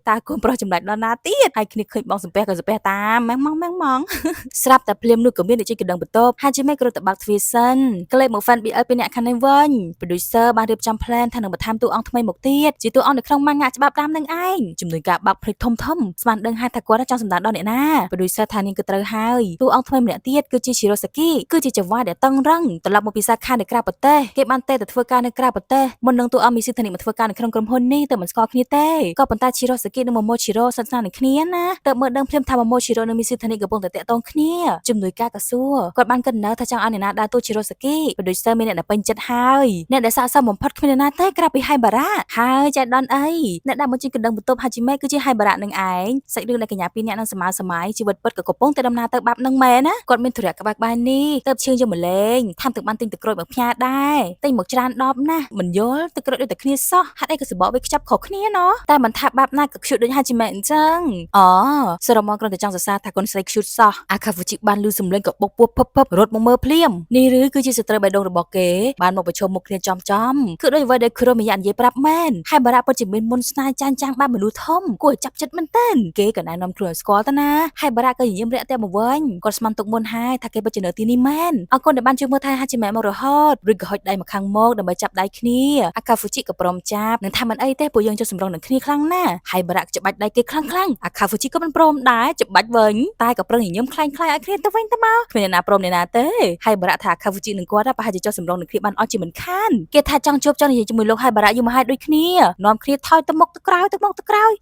តើកូនប្រុសចម្លែកដល់ណាទៀតហើយគ្នាឃើញបងសំពះក៏សំពះតាមម៉ងស្រាប់តែភ្លាមនោះក៏មានអ្នកជួយកណ្ដឹងបន្ទប់ហាជីម៉ែក៏រត់ទៅបើកទ្វារសិនក្លេបមក fan BL ពីអ្នកខាងនេះវិញ producer បានរៀបចំ plan ថានឹងបន្ថែមតួអង្គថ្មីមកទៀតជាតួអង្គនៅក្នុង manga ច្បាប់តាមនឹងឯងជំនួយការបាក់ភ្លេចធំស្មានដឹងហើយថាគាត់ចង់សម្ដៅដល់អ្នកណា producer ថានាងគឺត្រូវហើយតួអង្គថ្មីម្នាក់ទៀតគឺជា Shirosaki គឺជាចៅហ្វាយដែលតឹងរឹងត្រឡប់មកពីសាខានៅក្រៅប្រទេសគេបានតែធ្វើការនៅក្រៅប្រទេសមុននឹងតួអង្គ Mizuta មកធ្វើការនៅក្នុងក្រុមហ៊ុននេះតែមិនស្គាល់គ្នាទេក៏ប៉ុន្តែ Shirosaki និង Momochiro ស្និទ្ធស្នាលនឹងគ្នាណាតែមើលដឹងភ្លាមថា Momochiro និង Mizuta កំពុងតែតាក់ទងគ្នាជំនួយការក៏សួរគាត់បានគិតនៅថាចង់ឲ្យអ្នកណាដើរតួ Shirosaki producer មានអ្នកដែលពេញចិត្តហើយអ្នកដែលស័ក្តិសមបំផុតគ្មានអ្នកណាទេក្រៅពី Haibara ហើយចៃដន្យអីអ្នកដែលមកជិះកណ្ដឹងបន្ទប់ Hajime គឺជា Haibara នឹងឯងសាច់រឿងដែលកញ្ញាពីរនាក់នឹងសម័យជីវិតពិតក៏កំពុងតែដំណើរទៅបាប់នឹងមែនណាគាត់មានធុរៈក្បែរនេះទៅឈឿងយកមកលេងថែមទាំងបានទិញទឹកក្រូចមកផ្ញើដែរទិញមកច្រើនដបណាស់មិនយល់ទឹកក្រូចដូចតែគ្នាសោះហេតុអីក៏សបកវាខ្ចប់ខុសគ្នាណោះតែមិនថាបាប់ណាក៏ខ្ជូតដូច Hajime អញ្ចឹងសរមងគ្រាន់តែចង់សរសើរថាកូនស្រីខ្ជូតសោះអាខាហ្វូជីបានលឺសំឡេងក៏បុកពោះភឹបរត់មកមើលភ្លាមនេះឬគឺជាសត្រូវបេះដូងរបស់គេបានមកប្រជុំមុខគ្នាចំគឺដូចអ្វីដែលគ្រោះម្យ៉ាងនិយាយប្រាប់មែនហើយបារៈពិតជាមានមុនស្នេហ៍ចាញ់ចាំងបានមនុស្សធំគួរចាប់ចិត្តមែនទែនគេក៏ណែនាំខ្លួនឲ្យស្គាល់ទៅណាហើយបារៈក៏ញញឹមរាក់តែមកវិញគាត់ស្មានទុកមុនហើយថាគេពិតជានៅទីនេះមែនអរគុណដែលបានជួយមើលថែហាជីម៉ែមករហូតឬក៏ហុចដៃមកខាងមកដើម្បីចាប់ដៃគ្នាអាកាហ្វូជីក៏ព្រមចាប់នឹងថាមិនអីទេពួកយើងចុះសម្រងនឹងគ្នាខ្លាំងណាស់ហើយបារៈច្បាច់ដៃគេខ្លាំងអាកាហ្វូជីក៏មិនព្រមដែរច្បាច់វិញតែក៏ប្រឹងញញឹមខ្លាំងៗឲ្យគ្នាទៅវិញទៅមកគ្មានអ្នកណាព្រមអ្នកណាទេហើយបារៈថាអាកាហ្វូជីនឹងគាត់ប្រហែលជាចុះសម្រងនឹងគ្នាបានអត់ជាមិនខានគេថាចង់ជួបចង់និយាយជាមួយលោកហើយបារៈយូរមកហើយដូចគ្នានាំគ្នាថយទៅមុខទៅក្រោយ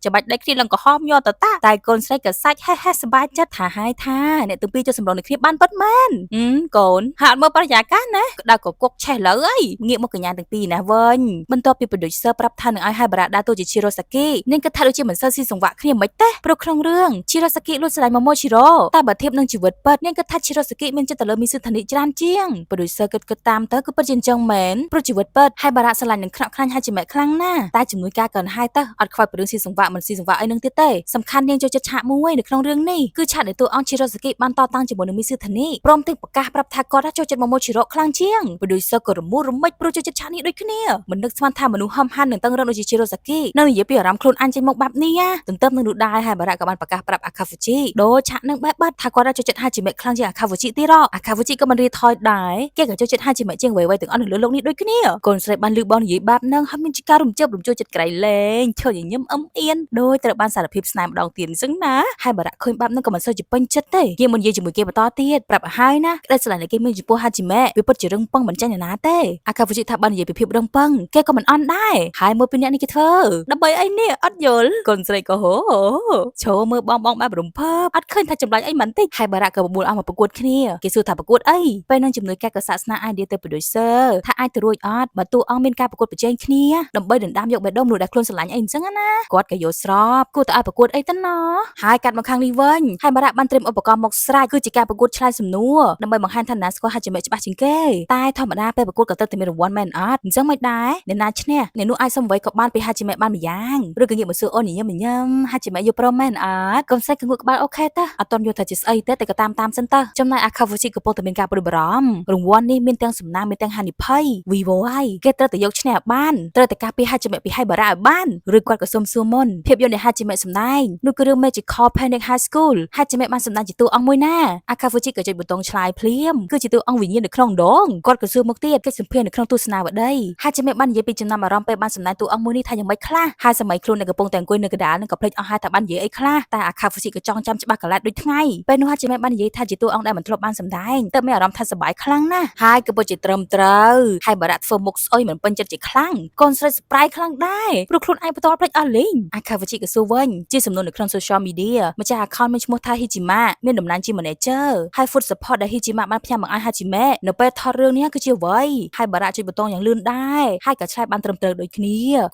ច្បាច់ដៃគ្នាឡើងក្រហមញ័រតតាតែកូនស្រីក៏សាច់ហេះសប្បាយចិត្តថាហើយថាអ្នកទាំងពីរចុះសម្រងនឹងគ្នាបានពិតមែនកូនហាត់មើលបរិយាកាសណាក្តៅក៏គុកឆេះលើអីងាកមកកញ្ញាទាំងពីរណាវិញបន្ទាប់ពី producer ប្រាប់ថានឹងឲ្យហើយបារៈដើរតួជា Shirosaki នាងគិតថាដូចជាមិនសូវស៊ីសង្វាក់គ្នាមិនទេព្រោះក្នុងរឿង Shirosaki លួចស្រឡាញ់ Momochiro តែបើធៀបនឹងជីវិតពិតនាងគិតថា Shirosaki មានចិត្តទៅលើ Mizuta ច្រើនជាង producer គិតតាមទៅគឺពិតជាអញ្ចឹងមែនព្រោះជីវិតពិតហើយបារៈស្រឡាញ់នឹងខ្នក់ខ្លាញ់ហើយជាមួយខ្លាំងណាស់តែជំនួយការក៏ហើយទៅអត់ខ្វល់ពីរឿងស៊ីសង្វាក់មិនស៊ីសង្វាក់អីនឹងទៀតទេសំខាន់នាងចូលចិត្តឆាកមួយនៅក្នុងរឿងនេះគឺឆាកដែលតួអង្គ Shirosaki បានតតាំងជាមួយនឹង Mizuta ព្រមទាំងប្រកាសប្រាប់ថាគាត់ចូលចិត្ត Momochiro ខ្លាំងជាង producer ក៏រមួលរំមិចព្រោះចូលចិត្តឆាកនេះដូចគ្នាមិននឹកស្មានថាមនុស្សហំហាន់នឹងតឹងរឹងដូចជា Shirosaki នៅនិយាយពីអារម្មណ៍ខ្លួនអញចេញមកបែបនេះទន្ទឹមនឹងនោះដែរហើយបារៈក៏បានប្រកាសប្រាប់ Akafuji ដូចឆាកនឹងបែបបាត់ថាគាត់ចូលចិត្ត Hajime ខ្លាំងជាង Akafuji ទៀតAkafuji ក៏មិនរៀថយដែរគេក៏ចូលចិត្ត Hajime ជាងអ្វីៗទាំងអស់នៅលើលោកនេះដូច ដូចគ្នាកូនស្រីបានលឺបងនិយាយបែបហ្នឹងហើយមានការរំជើបរំជួលចិត្តក្រៃលែងឈរញញឹមអឹមអៀនដោយត្រូវបានសារភាពស្នេហ៍ម្ដងទៀតអញ្ចឹងណាហើយបារ៉ាឃើញបែបហ្នឹងក៏មិនសូវជាពេញចិត្តទេគេមិននិយាយជាមួយគេបន្តទៀតប្រាប់ឲ្យហើយណាក្តីស្រឡាញ់ដែលគេមានចំពោះហាជីម៉ែវាពិតជារឹងប៉ឹងមិនចាញ់ណាទេអាកាហ្វូជីថាបាននិយាយពីភាពរឹងប៉ឹងគេក៏មិនអន់ដែរហើយមួយពីរនាក់នេះគេធ្វើដើម្បីអីនេះអត់យល់កូនស្រីក៏ហូឈរមើលបងបែបរំភើបអត់ឃើញថាចម្លែកអីមិនតិចហើយបារ៉ាក៏បបួលអស់មកប្រកួតគ្នាគេសួរថាប្រកួតអីពេលនឹងជំនួយការក៏សាកស្នា idea ទៅ producer ថាអាចទៅរួចអត់បើតួអង្គមានការប្រកួតប្រជែងគ្នាដើម្បីដណ្ដើមយកបេះដូងមនុស្សដែលខ្លួនស្រឡាញ់អីអញ្ចឹងណាគាត់ក៏យល់ស្របគួរតែឲ្យប្រកួតអីទៅណោះហើយកាត់មកខាងនេះវិញហើយបារ៉ាបានត្រៀមឧបករណ៍មកស្រេចគឺជាការប្រកួតឆ្លើយសំណួរដើម្បីបង្ហាញថាណាស្គាល់ហាជីម៉េច្បាស់ជាងគេតែធម្មតាពេលប្រកួតក៏ត្រូវតែមានរង្វាន់មែនអត់អញ្ចឹងមិនដែរអ្នកណាឈ្នះអ្នកនោះអាចសុំអ្វីក៏បានពីហាជីម៉េបានម្យ៉ាងឬក៏ងាកមកសួរអូនញញឹមហាជីម៉េយកព្រមមែនអត់កុំសេះក៏ងក់ក្បាលអូខេតើអត់តន់យល់ថាជាស្អីទេតែក៏តាមសិនតើចំណែកអាខាហ្វូជីកំពុងតែមានការព្រួយបារម្ភរង្វាន់នេះមានទាំងសំណាងមានទាំងហានិភ័យវីវហើយគេត្រូវតែយកឈ្នះឲ្យបានត្រូវតែការពារហាជីម៉េពីហៃបារ៉ាឲ្យបានឬគាត់ក៏សុំសួរមុនភាពយន្តដែលហាជីម៉េសម្ដែងនោះគឺរឿង Magical Panic High School ហាជីម៉េបានសម្ដែងជាតួអង្គមួយណាអាខាហ្វូជីក៏ចុចប៊ូតុងឆ្លើយភ្លាមគឺជាតួអង្គវិញ្ញាណនៅក្នុងដងគាត់ក៏សួរមកទៀតកិច្ចសម្ភារនៅក្នុងទស្សនាវដ្តីហាជីម៉េបាននិយាយពីចំណាំអារម្មណ៍ពេលបានសម្ដែងតួអង្គមួយនេះថាយ៉ាងម៉េចខ្លះហើយសម័យខ្លួននៅកំពុងតែអង្គុយនៅកណ្ដាលនឹងក៏ភ្លេចអស់ហើយថាបាននិយាយអីខ្លះតែអាខាហ្វូជីក៏ចង់ចាំច្បាស់កន្លែងដូចថ្ងៃពេលនោះហាជីម៉េបាននិយាយថាជាតួអង្គដែលមិនធ្លាប់បានសម្ដែងតែមានអារម្មណ៍ថាសប្បាយខ្លាំងណាស់ហើយក៏ពិតជាត្រឹមត្រូវហើយបារ៉ាធ្វើមុខស្អុយមិនពេញចិត្តជាខ្លាំងកូនស្រី surprise ខ្លាំងដែរព្រោះខ្លួនឯងបន្តភ្លេចអស់លេងអាខាហ្វូជីក៏សួរវិញជាសំណួរនៅក្នុង social media ម្ចាស់ account មានឈ្មោះថា Hijima មានតំណែងជា manager ហើយ food support ដែល Hijima បានផ្ញើមកឲ្យ Hajime នៅពេលថតរឿងនេះគឺជាអ្វីហើយបារ៉ាចុចប៊ូតុងយ៉ាងលឿនដែរហើយក៏ឆ្លើយបានត្រឹមត្រូវដូចគ្នា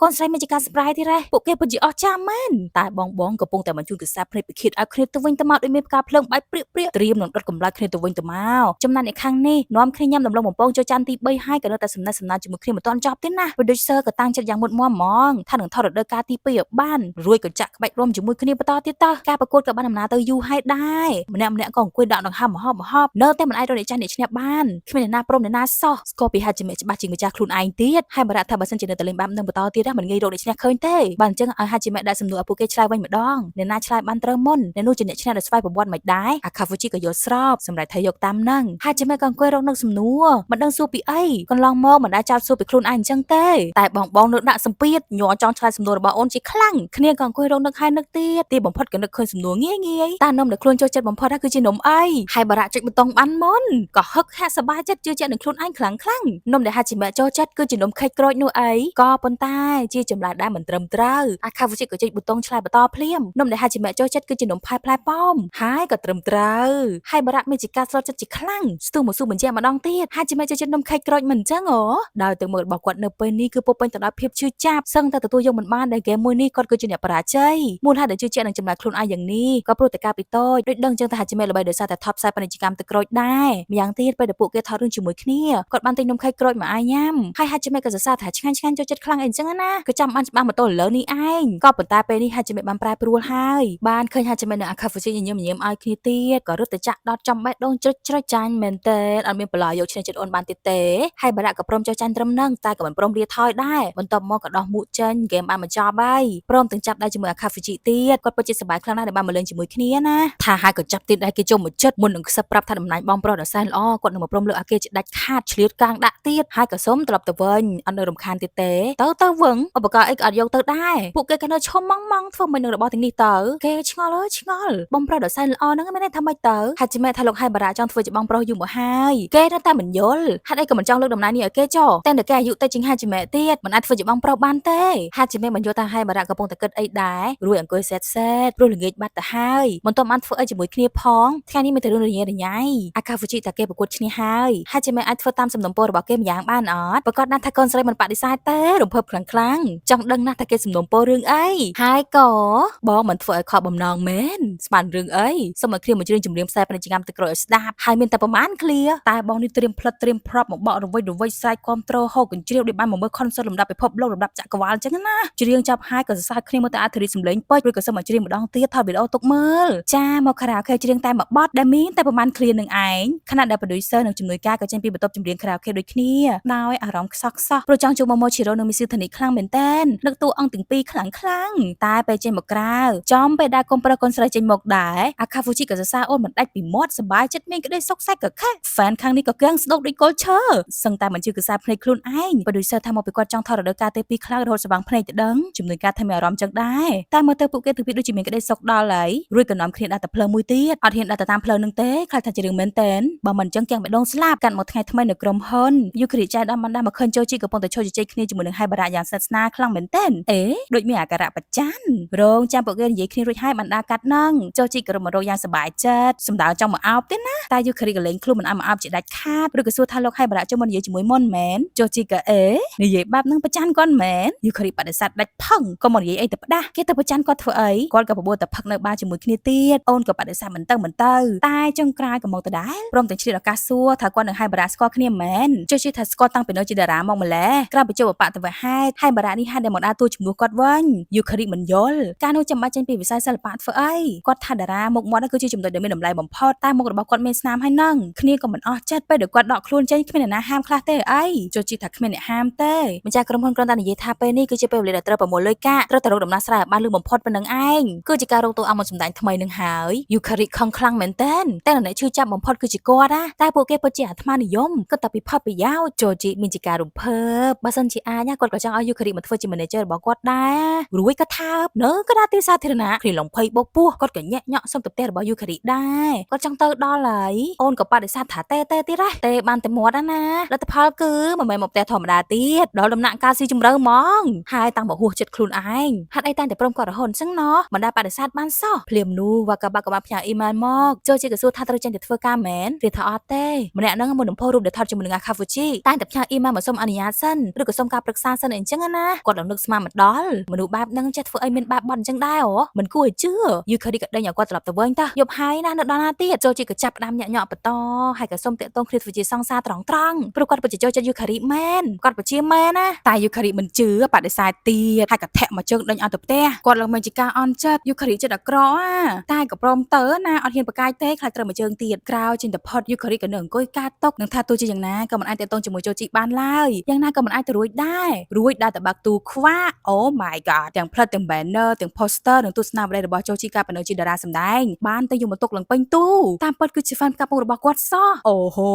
កូនស្រីមានជាការ surprise ទៀតហ៎ពួកគេពិតជាអស្ចារ្យមែនតែបងកំពុងតែបញ្ជូនកាសាភ្នែកពិឃាតឲ្យគ្នាទៅវិញទៅមកដូចមានផ្កាភ្លើងបែកព្រាកត្រៀមនឹងដុតកម្លោចគ្នាទៅវិញទៅមកចំណែកអ្នកខាងនេះនាំគ្នាញ៉ាំដំឡូងបំពងចូលចានទី3ហើយក៏នៅតែសំណេះសំណាលជាមួយគ្នាមិនទាន់ចប់ទេណា producer ក៏តាំងចិត្តយ៉ាងមុតមមហ្មងថានឹងថតរដូវកាលទី2ឲ្យបានរួចក៏ចាក់ក្បាច់រាំជាមួយគ្នាបន្តទៀតតើការប្រកួតក៏បានដំណើរទៅយូរហើយដែរម្នាក់ក៏អង្គុយដកដង្ហើមមហប់នៅតែមិនអាចរកអ្នកចាស់អ្នកឈ្នះបានគ្មានអ្នកណាព្រមអ្នកណាសោះស្គាល់ពីហាជីម៉េច្បាស់ជាងម្ចាស់ខ្លួនឯងទៀតហើយបារ៉ាថាបើសិនជានៅតែលេងបែបនឹងបន្តទៀតមិនងាយរកអ្នកឈ្នះឃើញទេបើអញ្ចឹងឲ្យហាជីម៉េដាក់សំណួរឲ្យពួកគេឆ្លើយវិញម្ដងអ្នកណាឆ្លើយបានត្រូវមុនអ្នកនោះជាអ្នកឈ្នះដោយស្វ័យប្រវត្តិមិនដែរអាខាហ្វូជីក៏យល់ស្របសម្រាប់ថាយកតាមនឹងហាជីម៉េក៏អង្គុយរកនឹងសំណួរមិនដឹងសួរពីអីកន្លងមកមិនដែលចោទសួរពីខ្លួនឯងអញ្ចឹងទេតែបងនៅដាក់សម្ពាធញ័រចង់ឆ្លើយសំណួររបស់អូនជាខ្លាំងគ្នាក៏អង្គុយរកនឹកហើយនឹកទៀតទីបំផុតក៏នឹកឃើញសំណួរងាយតានំដែលខ្លួនចូលចិត្តបំផុតគឺជានំអីហើយបារ៉ាចុចប៊ូតុងបានមុនក៏ហឹកហាក់សប្បាយចិត្តជឿជាក់នឹងខ្លួនឯងខ្លាំងនំដែលហាជីម៉េចូលចិត្តគឺជានំខេកក្រូចនោះអីក៏ប៉ុន្តែជាចម្លើយដែលមិនត្រឹមត្រូវអាខាហ្វូជីក៏ចុចប៊ូតុងឆ្លើយបន្តភ្លាមនំដែលហាជីម៉េចូលចិត្តគឺជានំផែផ្លែប៉ោមហើយក៏ត្រឹមត្រូវហើយបារ៉ាមានជាការស្លុតចិត្តជាខ្លាំងស្ទុះមកស៊ូបញ្ជាក់ម្ដងទៀតហាជីម៉េចូលចិត្តនំខេកក្រូចមិនអញ្ចឹងហ៎ដោយទឹកមើលរបស់គាត់នៅពេលនេះគឺពោពេញទៅដោយភាពឈឺចាប់សឹងតែទទួលយកមិនបានដែលហ្គេមមួយនេះគាត់គឺជាអ្នកបរាជ័យមូលហេតុដែលជឿជាក់នឹងចម្លើយខ្លួនឯងយ៉ាងនេះក៏ព្រោះតែការពីតូចដូចដឹងចឹងថាហាជីម៉េល្បីដោយសារតែថតផ្សាយពាណិជ្ជកម្មទឹកក្រូចដែរម្យ៉ាងទៀតពេលដែលពួកគេថតរឿងជាមួយគ្នាគាត់បានទិញនំខេកក្រូចមកឲ្យញ៉ាំហើយហាជីម៉េក៏សរសើរថាឆ្ងាញ់ចូលចិត្តខ្លាំងអីអញ្ចឹងណាក៏ចាំបានច្បាស់មកទល់ឥឡូវនេះឯងក៏ប៉ុន្តែពេលនេះហាជីម៉េបានប្រែប្រួលហើយបានឃើញហាជីម៉េនិងអាខាហ្វូជីញញឹមឲ្យគ្នាទៀតក៏រត់ទៅចាក់ដតចំបេះដូងជ្រិចចាញ់មែនតើអត់មានបន្លយកឈ្នះចិត្តអូនបានទៀតទេហើយបារ៉ាក៏ព្រមចុះចាញ់ត្រឹមនឹងតែក៏មិនព្រមលាថយដែរបន្ទាប់មកក៏ដោះមួកចេញហ្គេមបានបញ្ចប់ហើយព្រមទាំងចាប់ដៃជាមួយអាខាហ្វូជីទៀតគាត់ពិតជាសប្បាយខ្លាំងណាស់ដែលបានមកលេងជាមួយគ្នាណាថាហើយក៏ចាប់ទៀតដៃគេចូលមកចិត្តមុននឹងខ្សឹបប្រាប់ថាតំណែងបងប្រុសដ៏សែនល្អគាត់នឹងមកព្រមលើកអាគេជាដាច់ខាតឆ្លៀតកាងដាក់ទៀតហើយក៏សុំត្រឡប់ទៅវិញអត់នៅរំខានទៀតទេទៅវឹងឧបករណ៍អីក៏អត់យកទៅដែរពួកគេក៏នៅឈុំម៉ងធ្វើមិននឹងរបស់ទាំងនេះទៅគេឆ្ងល់បងប្រុសដ៏សែនល្អហ្នឹងមានន័យថាម៉េចទៅហាជីម៉េថាលោកហើយបារ៉ាចង់ធ្វើជាបងប្រុសយូរមកហើយគេនៅតែមិនយល់ហេតុអីក៏មិនចង់លើកតំណែងនេះឲ្យគេចោតែតែគេអាយុតិចជាងហាជីម៉េទៀតមិនអាចធ្វើជាបងប្រុសបានទេហាជីម៉េមិនយល់ថាហើយបារ៉ាកំពុងតែគិតអីដែររួចអង្គុយសេតព្រោះល្ងាចបាត់ទៅហើយមិនទាន់បានធ្វើអីជាមួយគ្នាផងថ្ងៃនេះមានតែរឿងរញ៉េរញ៉ៃអាខាហ្វូជីតាគេប្រកួតឈ្នះហើយហាជីម៉េអាចធ្វើតាមសំណុំពររបស់គេម្យ៉ាងបានអត់ប្រកាសណាស់ថាកូនស្រីមិនបដិសេធទេរំភើបខ្លាំងចង់ដឹងណាស់ថាគេសំណុំពររឿងអីហើយក៏បងមិនធ្វើឲ្យខកបំណងមែនស្មានរឿងអីសូមឲ្យគ្រាមកជ្រៀងចម្រៀងផ្សាយពាណិជ្ជកម្មទឹកក្រូចឲ្យស្ដាប់ហើយមានតែប្រមាណឃ្លាតែបងនេះត្រៀមផ្លិតត្រៀមប្រាប់មកបករវៃស្រែកគ្រប់ត្រូលហូកកញ្ជ្រៀវដូចបានមកមើល concert លំដាប់ពិភពលោកលំដាប់ចក្រវាលអញ្ចឹងណាច្រៀងចាប់ហើយក៏សរសើរគ្នាមកតែអធិរិទ្ធសម្លេងពេចរួចក៏សូមឲ្យច្រៀងម្ដងទៀតថតវីដេអូទុកមើលចាមកខារ៉ាអូខេច្រៀងតែមួយបទដែលមានតែប្រមាណឃ្លានឹងឯងខណៈដែល producer និងជំនួយការក៏ចេញពីបន្ទប់ចម្រៀងខារ៉ាអូខេដូចគ្នាដោយអារម្មណ៍ខ្សោះព្រោះចង់ជួបម៉ូឈីរ៉ូនិងមីស៊ូធានីខ្លាំងមែនតើនឹកតួអង្គទាំងពីរខ្លាំងតែពេលចេញមកក្រៅចំពេលដែលកុំប្រុសកូនស្រីចេញមកដែរអាខាហ្វូជីក៏សរសើរអូនមិនដាច់ពីមាត់សប្បាយចិត្តមានក្តីសុខសាច់ក៏ខេ fan ខាងនេះក៏គាំងស្ដោកដូចគល់ឈើសឹងតែមិនជឿ ជឿកសាភ្នែកខ្លួនឯងបើដូចថាមកពីគាត់ចង់ថតរដូវកាលទេពីខ្លះរហូតស្វាងភ្នែកទៅដឹងជំនួយការធ្វើមានអារម្មណ៍ចឹងដែរតែមើលទៅពួកគេទាំងពីរដូចជាមានក្តីសុខដល់ហើយរួចក៏នាំគ្នាដាក់ទៅផ្លូវមួយទៀតអត់ហ៊ានដាក់ទៅតាមផ្លូវនឹងទេខ្លាចថាជារឿងមែនតែនបើមិនចឹងទាំងបេះដូងស្លាប់កាត់មកថ្ងៃថ្មីនៅក្រុមហ៊ុនយូគ្រីចែដំបានមកឃើញចូលជីកំពុងតែឈរជជែកគ្នាជាមួយនឹងហៃបារ៉ាយ៉ាងស្និទ្ធស្នាលខ្លាំងមែនតែនអេដូចមានអាការៈប្រច័ណ្ឌរងចាំពួកគេនិយាយគ្នារួចហើយបានដាក់កាត់នឹងចូលជីក៏រមរោយ៉ាងសប្បាយចិត្តសម្ដៅចង់មកអោបទេណាតែយូគ្រីក៏លេងខ្លួនមិនឲ្យមកអោបជាដាច់ខាតឬក៏សួរថាលោកហៃបារ៉ាចូលមកនិយាយជាមួយមុនមែនចូលជីក៏អេនិយាយបែបហ្នឹងប្រច័ណ្ឌគាត់មែនយូគ្រីបដិសេធដាច់ផឹងក៏មកនិយាយអីទៅផ្ដាស់គេទៅប្រច័ណ្ឌគាត់ធ្វើអីគាត់ក៏បបួលតែផឹកនៅបារជាមួយគ្នាទៀតអូនក៏បដិសេធមិនទៅតែចុងក្រោយក៏មកទៅដែរព្រមទាំងឆ្លៀតឱកាសសួរថាគាត់នឹងហៃបារ៉ាស្គាល់គ្នាមែនចូលជីថាស្គាល់តាំងពីនៅជាតារាមកម្ល៉េះក្រោយបញ្ចុះបបតវហេតុហៃបារ៉ានេះហាក់ដែលមកដើរតួជំនួសគាត់វិញយូគ្រីមិនយល់ការនោះចាំបាច់ចេញពីវិស័យសិល្បៈធ្វើអីគាត់ថាតារាមុខមាត់នោះគឺជាចំណុចដែលមានតម្លៃបំផុតតែមុខរបស់គាត់មានស្នាមហើយនឹងគ្នាក៏មិនអស់ចិត្តពេលដែលគាត់ដកខ្លួនចេញគ្មានអ្នកណាហាមខ្លះទេអីចូលជីថាគ្មានអ្នកហាមទេម្ចាស់ក្រុមហ៊ុនគ្រាន់តែនិយាយថាពេលនេះគឺជាពេលវេលាដែលត្រូវប្រមូលលុយកាក់ត្រូវតែរកដំណោះស្រាយឲ្យបានលឿនបំផុតប៉ុណ្្នឹងឯងគឺជាការរកតួអង្គមកសម្ដែងថ្មីនឹងហើយយូគ្រីខឹងខ្លាំងមែនទែនតែអ្នកឈឺចាប់បំផុតគឺជាគាត់ណាតែពួកគេពិតជាអាត្មានិយមគិតតែពីផលប្រយោជន៍ចូលជីមានជាការរំភើបបើសិនជាអាចគាត់ក៏ចង់ឲ្យយូគ្រីមកធ្វើជា manager របស់គាត់ដែររួយក៏ថើបនៅកណ្ដាលទីសាធារណៈគ្រីឡុងភ័យបោកពោះគាត់ក៏ញាក់ញក់សុំទៅផ្ទះរបស់យូគ្រីដែរគាត់ចង់ទៅដល់ហើយអូនក៏បដិសេធថាទេទៀតដែរទេបានតែមាត់ណាលទ្ធផលគឺមិនមែនមកផ្ទះធម្មតាទៀតដល់ដំណាក់កាលស៊ីជម្រៅហ្មងហើយតាំងមកហួសចិត្តខ្លួនឯងហាត់អីតែតែព្រមគាត់រហូតអញ្ចឹងណោះមិនដែលបដិសេធបានសោះភ្លាមនោះវ៉ាកាបាក៏បានផ្ញើអ៊ីមែលមកចូលជាកសួរថាត្រូវចេញទៅធ្វើការមែនឬថាអត់ទេម្នាក់ហ្នឹងមុននឹងផុសរូបដែលថតជាមួយនឹងអាខាហ្វូជីតែតែផ្ញើអ៊ីមែលមកសុំអនុញ្ញាតសិនឬក៏សុំការប្រឹក្សាសិនអីអញ្ចឹងណាគាត់នឹងនឹកស្មានមកដល់មនុស្សបែបហ្នឹងចេះធ្វើអីមានបែបបត់អញ្ចឹងដែរហ៎មិនគួរឲ្យជឿយូគ្រីក៏ដេញឲ្យគាត់ត្រឡប់ទៅវិញតោះយប់ហើយណានៅដល់ណាទៀតចូលជាក៏ចាប់ផ្ដើមញាក់ញក់បន្តហើយក៏សុំតាក់ទងគ្នាធ្វើជាសង្សារត្រង់ព្រោះគាត់ពិតជាចូលចិត្តយូគ្រីមែនគាត់ពិតជាមែនណាតែយូគ្រីមិនជឿបដិសេធទៀតហើយក៏ធាក់មកជើងដេញឲ្យទៅផ្ទះគាត់ឡើងមានជាការអន់ចិត្តយូគ្រីចិត្តអាក្រក់តែក៏ព្រមទៅណាអត់ហ៊ានប្រកាយទេខ្លាចត្រូវមកជើងទៀតក្រោយចេញទៅផុតយូគ្រីក៏នៅអង្គុយកាតតុកនឹងថាទោះជាយ៉ាងណាក៏មិនអាចតាក់ទងជាមួយចូលជីបានឡើយយ៉ាងណាក៏មិនអាចទៅរួចដែរតែបាក់ទូខ្វាក់អូ my god ទាំងផ្លិតទាំង banner ទាំង poster និងទស្សនាវដ្តីរបស់ចូលជីការបណ្ដោជាតារាសម្ដែងបានទៅយកមកទុកឡើងពេញទូតាមពិតគឺជា fan កាប់មុខរបស់គាត់សោះអូហូ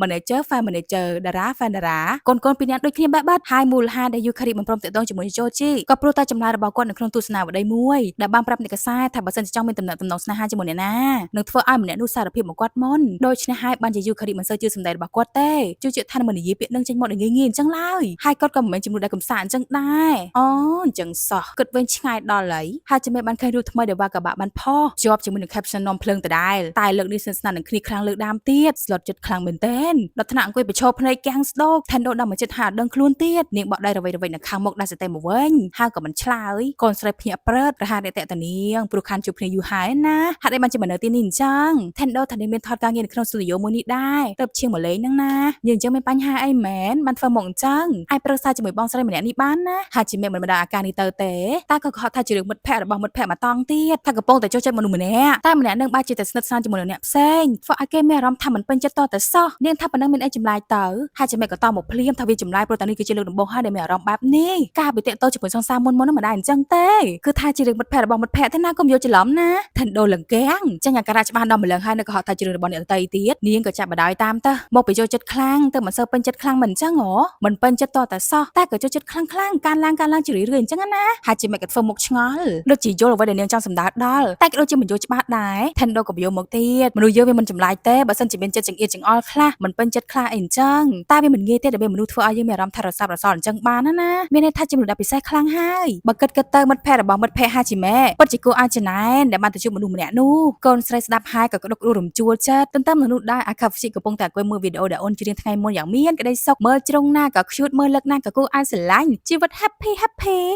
manager fan manager តារា fan តារាកូនពីរនាក់ដូចគ្នាបែបហើយមូលហេតុដែលយូគ្រីមិនព្រមតាក់ទងជាមួយចូលជីក៏ព្រោះតែចម្លើយរបស់គាត់នៅក្នុងទស្សនាវដ្តីមួយដែលបានប្រាប់អ្នកកសែតថាបើសិនជាចង់មានទំនាក់ទំនងស្នេហាជាមួយអ្នកណានឹងធ្វើឲ្យម្នាក់នោះសារភាពមកគាត់មុនដូច្នេះហើយបានជាយូគ្រីមិនសូវជឿសម្ដីរបស់គាត់ទេជឿជាក់ថាមិននិយាយពាក្យនឹងចេញមកដោយងាយៗអញ្ចឹងឡើយហើយគាត់ក៏មិនមែនជំនួសដែលកំសាន្តអញ្ចឹងដែរអូអញ្ចឹងសោះគិតវិញឆ្ងាយដល់ហើយជំរាបបានឃើញរូបថ្មីដែលវ៉ាកាបាបានផុសជាប់ជាមួយនឹង caption នាំភ្លើងដដែលតែលើកនេះស្និទ្ធស្នាលនឹងគ្នាខ្លាំងលើកដើមទៀតស្លុតចិត្តខ្លាំងមែនទែនដល់ថ្នាក់អង្គុយប្រឈរភ្នែកកាំងស្ដោកថែនដូដល់មកចិត្តថាអត់ដឹងខ្លួនទៀតនាងបក់ដៃរវៃនៅខាងមុខដាក់សតេមកវិញហើយក៏មិនឆ្លើយកូនស្រីភ្ញាក់ព្រឹតរហ័សតែតនាងព្រោះខានជួបគ្នាយូរហើយណាហាត់ឲ្យបានជាមកនៅទីនេះអញ្ចឹងថែនដូថានាងមានថតការងារនៅក្នុងស្ទូឌីយោមួយនេះដែរទៅឈៀងមកលេងហ្នឹងណាយើងអញ្ចឹងមានបញ្ហាអីមែនបានធ្វើមកអញ្ចឹងអាចប្រឹក្សាជាមួយបងស្រីម្នាក់នេះបានណាហាក់ជាមិនបណ្ដាអាការនេះទៅទេតែក៏គាត់ថាជារឿងមិត្តភក្តិរបស់មិត្តភក្តិមកតង់ទៀតថាកំពុងតែចូលចិត្តមនុស្សម្នាក់តែម្នាក់នឹងបែរជាតែស្និទ្ធស្នាលជាមួយនឹងអ្នកផ្សេងធ្វើឲ្យគេមានអារម្មណ៍ថាមិនពេញចិត្តតតែសោះនាងថាប៉ុណ្ណឹងមានអីចម្លែកទៅហាក់ជាមិនក៏តមកភ្លាមថាវាចម្លែកព្រោះតែនេះគឺជាលើកដំបូងហើយដែលមានអារម្មណ៍បែបនេះការពិតតជាមួយសង្សារមុនហ្នឹងមិនដែរអញ្ចឹងទេគឺថាជារឿងមិត្តភក្តិរបស់មិត្តភក្តិទេណាកុំយកច្រឡំណាថេនដូលង្កាំងចាញ់អាការៈច្បាស់ដល់ម្លឹងហើយនៅក៏ហត់ថាជារឿងរបស់អ្នកដទៃទៀតនាងក៏ចាប់បដ ாய் តាមទៅមកពីចូលចិត្តខ្លាំងទៅមិនសូវពេញចិត្តខ្លាំងមិនអញ្ចឹងហ៎មិនពេញចិត្តតតែសោះតែក៏ចូលចិត្តខ្លាំងការឡើងជារឿយៗអញ្ចឹងណាហាក់ជាមិនក៏ធ្វើមុខឆ្ងល់ដូចជាយល់អ្វីដែលនាងចង់សម្ដៅដល់តែក៏ដូចជាមិនយល់ច្បាស់ដែរថេនដូក៏បយោមកទៀតមនុស្សយើងវាមិនចម្លែកទេបើសិនជាមានចិត្តចង្អៀតចង្អល់ខ្លះមិនពេញចិត្តខ្លះអីអញ្ចឹងតែវាមិនងាយទេដែលមនុស្សធ្វើឲ្យយើងមានអារម្មណ៍ថារសាប់រសល់អញ្ចឹងបានណាមានន័យថាជាមនុស្សដែលពិសេសខ្លាំងហើយបើគិតទៅមិត្តភក្តិរបស់មិត្តភក្តិហាជីម៉ែពិតជាគួរឲ្យចំណែនដែលបានទៅជួបមនុស្សម្នាក់នោះកូនស្រីស្ដាប់ហើយក៏ក្តុកក្តួលរំជួលចិត្តទន្ទឹមនឹងនោះដែរអាខាហ្វស៊ីកំពុងតែអង្គុយមើលវីដេអូដែលអូនច្រៀងថ្ងៃមុនយ៉ាងមានក្តីសុខមើលជ្រុងណាក៏ cute មើលលឹកណាក៏គួរឲ្យស្រឡាញ់ជីវិត happy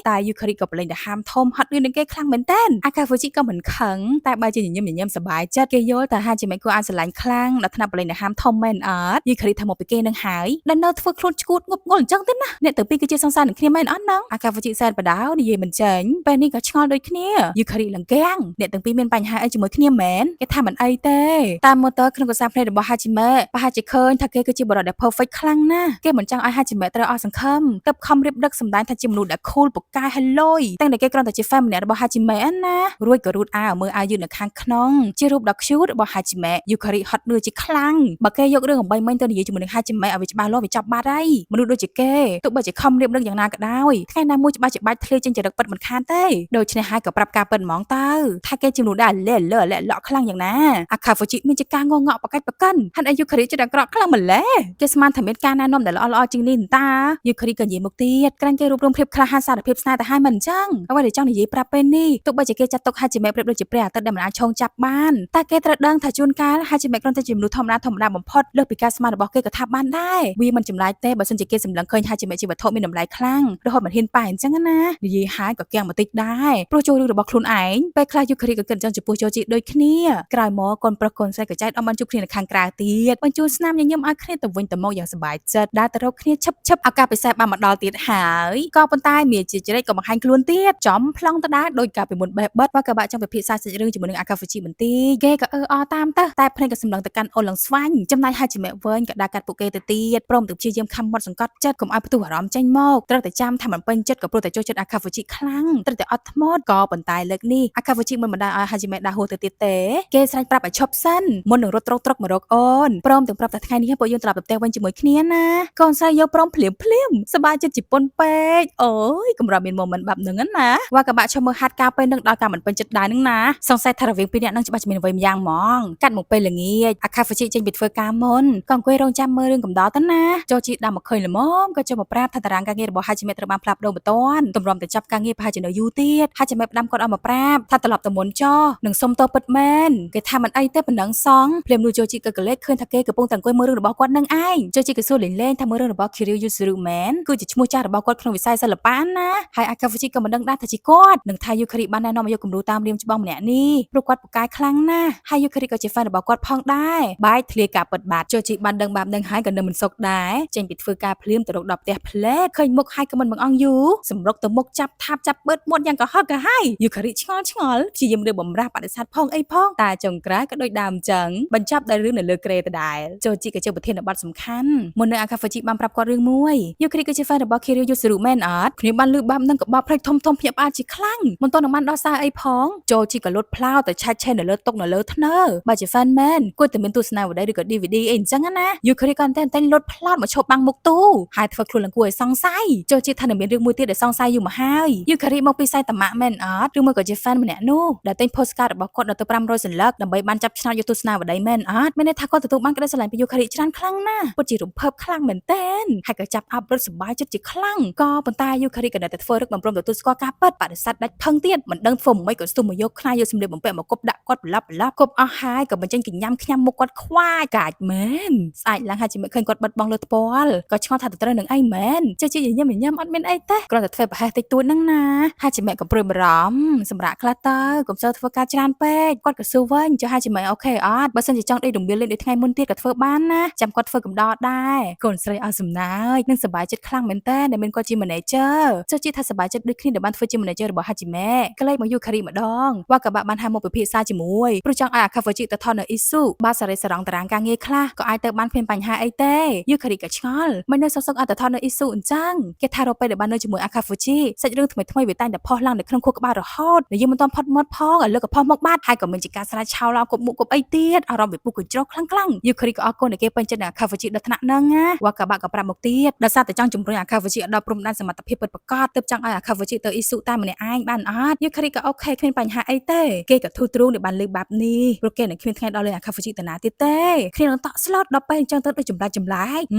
តែយូគ្រីក៏ប្រឡែងទៅហាមធំហត់លឿននឹងគេខ្លាំងមែនតើអាខាហ្វស៊ីក៏មិនខឹងតែបើជាញញឹមសប្បាយចិត្តគេយល់តែហាជីម៉ែគួរឲ្យស្រឡាញ់ខ្លាំងដល់ថ្នាក់ប្រឡែងទៅហាមធំមែនអត់យូគ្រីថាមកពីគេនឹងហើយដែលនៅធ្វើខ្លួនឈួតងប់ងល់អញ្ចឹងទេណាអ្នកទាំងពីរគឺជាសង្សារនឹងគ្នាមែនអត់ហ្នឹងអាខាហ្វស៊ីសែនបដៅនិយាយមិនចេញពេលនេះក៏ឆ្ងល់ដូចគ្នាយូគ្រីលង្កាំងអ្នកទាំងពីរមានបញ្ហាអីជាមួយគ្នាមែនគេថាមិនអីទេតាមមើលទៅក្នុងកសាភ្នែករបស់ហាជីម៉ែប្រហែលជាឃើញថាគេគឺជាបរិបទដែល perfect ខ្លាំងណាស់គេមិនចង់ឲ្យហាជីម៉ែត្រូវអស់សង្ឃឹមទើបខំរៀបដឹកសម្ដែងថាជាមនុស្សដែល cool ពូកែ hello តែតែគេគ្រាន់តែជា fan ម្នាក់របស់ហាជីម៉ែណារួចក៏រូតអាវមើលអាវយឺតនៅខាងក្នុងជារូបដ៏ cute របស់ហាជីម៉ែយូគ្រីហត់នឿយជាខ្លាំងបើគេយករឿងអំបីមិញទៅនិយាយជាមួយនឹងហាជីម៉ែឲ្យវា ច្បាស់លាស់វាចាប់បាត់ហើយមនុស្សដូចជាគេទោះបីជាខំរៀបរឿងយ៉ាងណាក៏ដោយថ្ងៃណាមួយច្បាស់ជាបាច់ធ្លាយចេញចរិតពិតមិនខានទេដូច្នេះហើយក៏ប្រាប់ការពិតហ្មងទៅថាគេជំនួសដែរលើលក់ខ្លាំងយ៉ាងណាអាខាហ្វូជីមានជាការងងក់បកាច់បកិនហាន់អាយុខរីចិត្តអាក្រក់ខ្លាំងម្ល៉េះគេស្មានថាមានការណែនាំដែលល្អៗជាងនេះតាយុខរីក៏និយាយមកទៀតក្រាញ់គេរួបរวมភាពក្លាហានសារភាពស្នេហ៍ទៅឲ្យមិនអញ្ចឹងអ្វីដែលចង់និយាយប្រាប់ពេលនេះទោះបីជាគេចាត់ទុកហាជីមេប្រៀបដូចជាព្រះអាទិត្យដែលមិនអាចឆោងចាប់បានតែគេត្រូវដឹងថាជួនកាលហាជីមេគ្រាន់តែជាមនុស្សធម្មតាបំផុតលើសពីការស្មានរបស់គេក៏ថាបានដែរវាមិនចម្លែកទេបើសិនជាគេសម្លឹងឃើញហាជីមេជាវត្ថុមានតម្លៃខ្លាំងរហូតមិនហ៊ានប៉ែអញ្ចឹងណានិយាយហើយក៏កៀងបន្តិចដែរព្រោះចូលរឿងរបស់ខ្លួនឯងពេលខ្លះយុខរីក៏គិតអញ្ចឹងចំពោះចូលជីដូចគ្នាក្រោយមកកូនប្រុសកូនស្រីក៏ចែកអមបានជួបគ្នានៅខាងក្រៅទៀតបញ្ជូនស្នាមញញឹមឲ្យគ្នាទៅវិញទៅមកយ៉ាងសប្បាយចិត្តដើរទៅរកគ្នាឈឹបឱកាសពិសេសបានមកដល់ទៀតហើយក៏ប៉ុន្តែមាជាជ្រែកក៏បង្ហាញខ្លួនទៀតចំប្លង់ទៅដែរដោយការពីមុនបេះបិទว่าក៏បាក់ចង់ពិភាក្សាសាច់រឿងជាមួយនឹងអាកាហ្វូជីបន្តិចគេក៏អឺតាមទៅតែភ្នែកក៏សម្លឹងទៅកាន់អូនឡើងស្វាញ់ចំណែកហាជីមេវិញក៏ដើរកាត់ពួកគេទៅទៀតព្រមទាំងព្យាយាមខំមាត់សង្កត់ចិត្តកុំឲ្យផ្ទុះអារម្មណ៍ចេញមកត្រូវតែចាំថាមិនពេញចិត្តក៏ព្រោះតែចូលចិត្តអាកាហ្វូជីខ្លាំងត្រូវតែអត់ធ្មត់ក៏ប៉ុន្តែលើកនេះអាកាហ្វូជីមិនបណ្ដាលឲ្យហាជីមេដើរហួសទៅទៀតទេគេស្រែកប្រាប់ឲ្យឈប់សិនមុននឹងរត់ត្រុកមករកអូនព្រមទាំងប្រាប់ថាថ្ងៃនេះពួកយើងត្រឡប់ទៅផ្ទះវិញជាមួយគ្នាណាកូនស្រីយកព្រមភ្លាមសប្បាយចិត្តជាពន់ពេកអូយកម្រមាន moment បែបហ្នឹងណាว่าក៏បាក់ឈប់មើលហាត់ការពេលនឹងដល់ការមិនពេញចិត្តដែរនឹងណាសង្ស័យថារវាងពីរនាក់នឹងច្បាស់ជាមានអ្វីម្យ៉ាងហ្មងកាត់មកពេលល្ងាចអាខាហ្វូជីចេញពីធ្វើការមុនក៏អង្គុយរងចាំមើលរឿងកំដរទៅណាចូលជីដាំមកឃើញល្មមក៏ចូលមកប្រាប់ថាតារាងការងាររបស់ហាជីមេត្រូវបានផ្លាស់ប្ដូរបន្ទាន់ទម្រាំតែចាប់ការងារប្រហែលជានៅយូរទៀតហាជីមេផ្ដាំគាត់អស់មកប្រាប់ថាត្រឡប់ទៅមុនចោនឹងសុំតោពិតមែនគេថាមិនអីទេប៉ុណ្ណឹងសងភ្លាមនោះចូលជីក៏កលេចឃើញថាគេកំពុងតែអង្គុយមើលរឿងរបស់គាត់នឹងឯងចូលជីក៏សួរលេងថាមើលរឿងរបស់ Kiryu Yuzuru Man គឺជាឈ្មោះចាស់របស់គាត់ក្នុងវិស័យសិល្បៈណាហើយអាកាហ្វូជីក៏មិនដឹងដែរថាជាគាត់នឹងថាយូខារីបានណែនាំឲ្យយកគំរូតាមរៀមច្បងម្នាក់នេះព្រោះគាត់ពូកែខ្លាំងណាស់ហើយយូខារីក៏ជា fan របស់គាត់ផងដែរបែកធ្លាយការពិតបាត់ចូលជីបានដឹងបាបនឹងហើយក៏នៅមិនសុខដែរចេញពីធ្វើការភ្លាមទៅរកដល់ផ្ទះផ្លែឃើញមុខហើយក៏មិនបង្អង់យូរសម្រុកទៅមុខចាប់ថាបចាប់បឺតមុតយ៉ាងកុហកក៏ហើយយូខារីឆ្ងល់ព្យាយាមរើបំរាស់បដិសេធផងអីផងតែចុងក្រោយក៏ដូចដើមចឹងបញ្ចប់ដោយរឿងនៅលើក្រេដដែលចូលជីក៏ជាប្រធានបទសំខាន់មុននឹងអាកាហ្វូជីបានប្រាប់គាត់រឿងមួយយូខារីគឺជា fan របស់ Kiryu Yuzuru Man អត់គ្នាបានលឺបាបនឹងក៏បោកផ្លេចធំភ្ញាក់ផ្អើលជាខ្លាំងមិនទាន់នឹងបានដោះសារអីផងចូលជីក៏លុតផ្លោទៅឆែកឆេរនៅលើតុនៅលើធ្នើបើជា fan man គួរតែមានទស្សនាវដ្តីឬក៏ DVD អីអញ្ចឹងណាយូខារីក៏តែលុតផ្លោមកឈប់បាំងមុខទូហើយធ្វើខ្លួនឡើងគួរឲ្យសង្ស័យចូលជីថានឹងមានរឿងមួយទៀតដែលសង្ស័យយូរមកហើយយូខារីមកពីសាយតាម៉ាក់មែនអត់ឬមួយក៏ជា fan ម្នាក់នោះដែលទិញ postcard របស់គាត់ដល់ទៅ500សន្លឹកដើម្បីបានចាប់ឆ្នោតយកទស្សនាវដ្តីមែនអត់មានន័យថាគាត់ទទួលបានក្តីស្រឡាញ់ពីយូខារីច្រើនខ្លាំងណាស់ពិតជារំភើបខ្លាំងមែនទែនហើយក៏ចាប់អាប់រត់សប្បាយចិត្តជាខ្លាំងក៏ប៉ុន្តែយូខារីក៏នៅតែធ្វើរឹកមិនព្រមទទួលស្គាល់ការពិតបដិសេធដាច់ផឹងទៀតមិនដឹងធ្វើមិនក៏ស្ទុះមកយកខ្លាយយកសម្លៀកបំពាក់មកគប់ដាក់គាត់ប្រឡាប់គប់អស់ហើយក៏បញ្ចេញកញ្ញាំខ្ញុំមុខគាត់ខ្វាយកាចមែនស្អែកឡើងហើយជាមិនឃើញគាត់បិទបង់លើថ្ពាល់ក៏ឆ្ងល់ថាទៅត្រូវនឹងអីមែនជាញញឹមអត់មានអីទេគ្រាន់តែធ្វើប្រហែសតិចតួចហ្នឹងណាហើយជាមិនក៏ព្រួយបារម្ភសម្រាប់ខ្លះទៅកុំសូវធ្វើការច្រើនពេកគាត់ក៏សួរវិញចុះហើយជាមិនអូខេអត់បើសិនជាចង់ដេករំលាយលេងដូចថ្ងៃមុនទៀតក៏ធ្វើបានណាចាំគាត់ធ្វើកំដរដែរកូនស្រីអស់សំណើចនឹងសប្បាយចិត្តខ្លាំងមែនតើដែលមានគាត់ជា manager ចុះជាថាសប្បាយចិត្តដូចគ្នាដែលបានធ្វើជា manager របស់ហាជីមេក្លែកមកយូខារីម្ដងว่าក៏បានហៅមកពិភាក្សាជាមួយព្រោះចង់ឲ្យអាខាហ្វូជីទៅថតនៅអ៊ីស៊ូបាសារីសារងតារាងការងារខ្លះក៏អាចទៅបានគ្មានបញ្ហាអីទេយូខារីក៏ឆ្ងល់មិននៅសុកឲ្យទៅថតនៅអ៊ីស៊ូអញ្ចឹងគេថារកពេលដែលបាននៅជាមួយអាខាហ្វូជីសាច់រឿងថ្មីវាតែងតែផុសឡើងនៅក្នុងខួរក្បាលរហូតដែលយើងមិនទាន់ផុតមាត់ផងឲ្យលើកក៏ផុសមកបាត់ហើយក៏មានជាការស្រាយឆោឡោគប់មុខគប់អីទៀតអារម្មណ៍វាពុះកញ្ជ្រោះខ្លាំងយូខារីក៏អរគុណដែលគេពេញចិត្តនឹងអាខាហ្វូជីដល់ថ្នាក់ហ្នឹងណាว่าក៏ប្រាប់មកទៀតដោយសារតែចង់ជំរុញអាខាហ្វូជីឲ្យដល់ព្រំដែនសមត្ថភាពពិតប្រាកដទើបចង់ឲ្យអាខាហ្វូជីទៅអ៊ីស៊ូតាមម្នាក់ឯងបានអត់យូខារីក៏អូខេគ្មានបញ្ហាអីទេគេក៏ធូរទ្រូងដែលបានលើបែបនេះព្រោះគេនឹងគ្មានថ្ងៃដល់លេងអាខាហ្វូជីតាណាទៀតទេគ្នានឹងតក់ស្លុតដល់ពេលអញ្ចឹងទៅដូចចម្លែក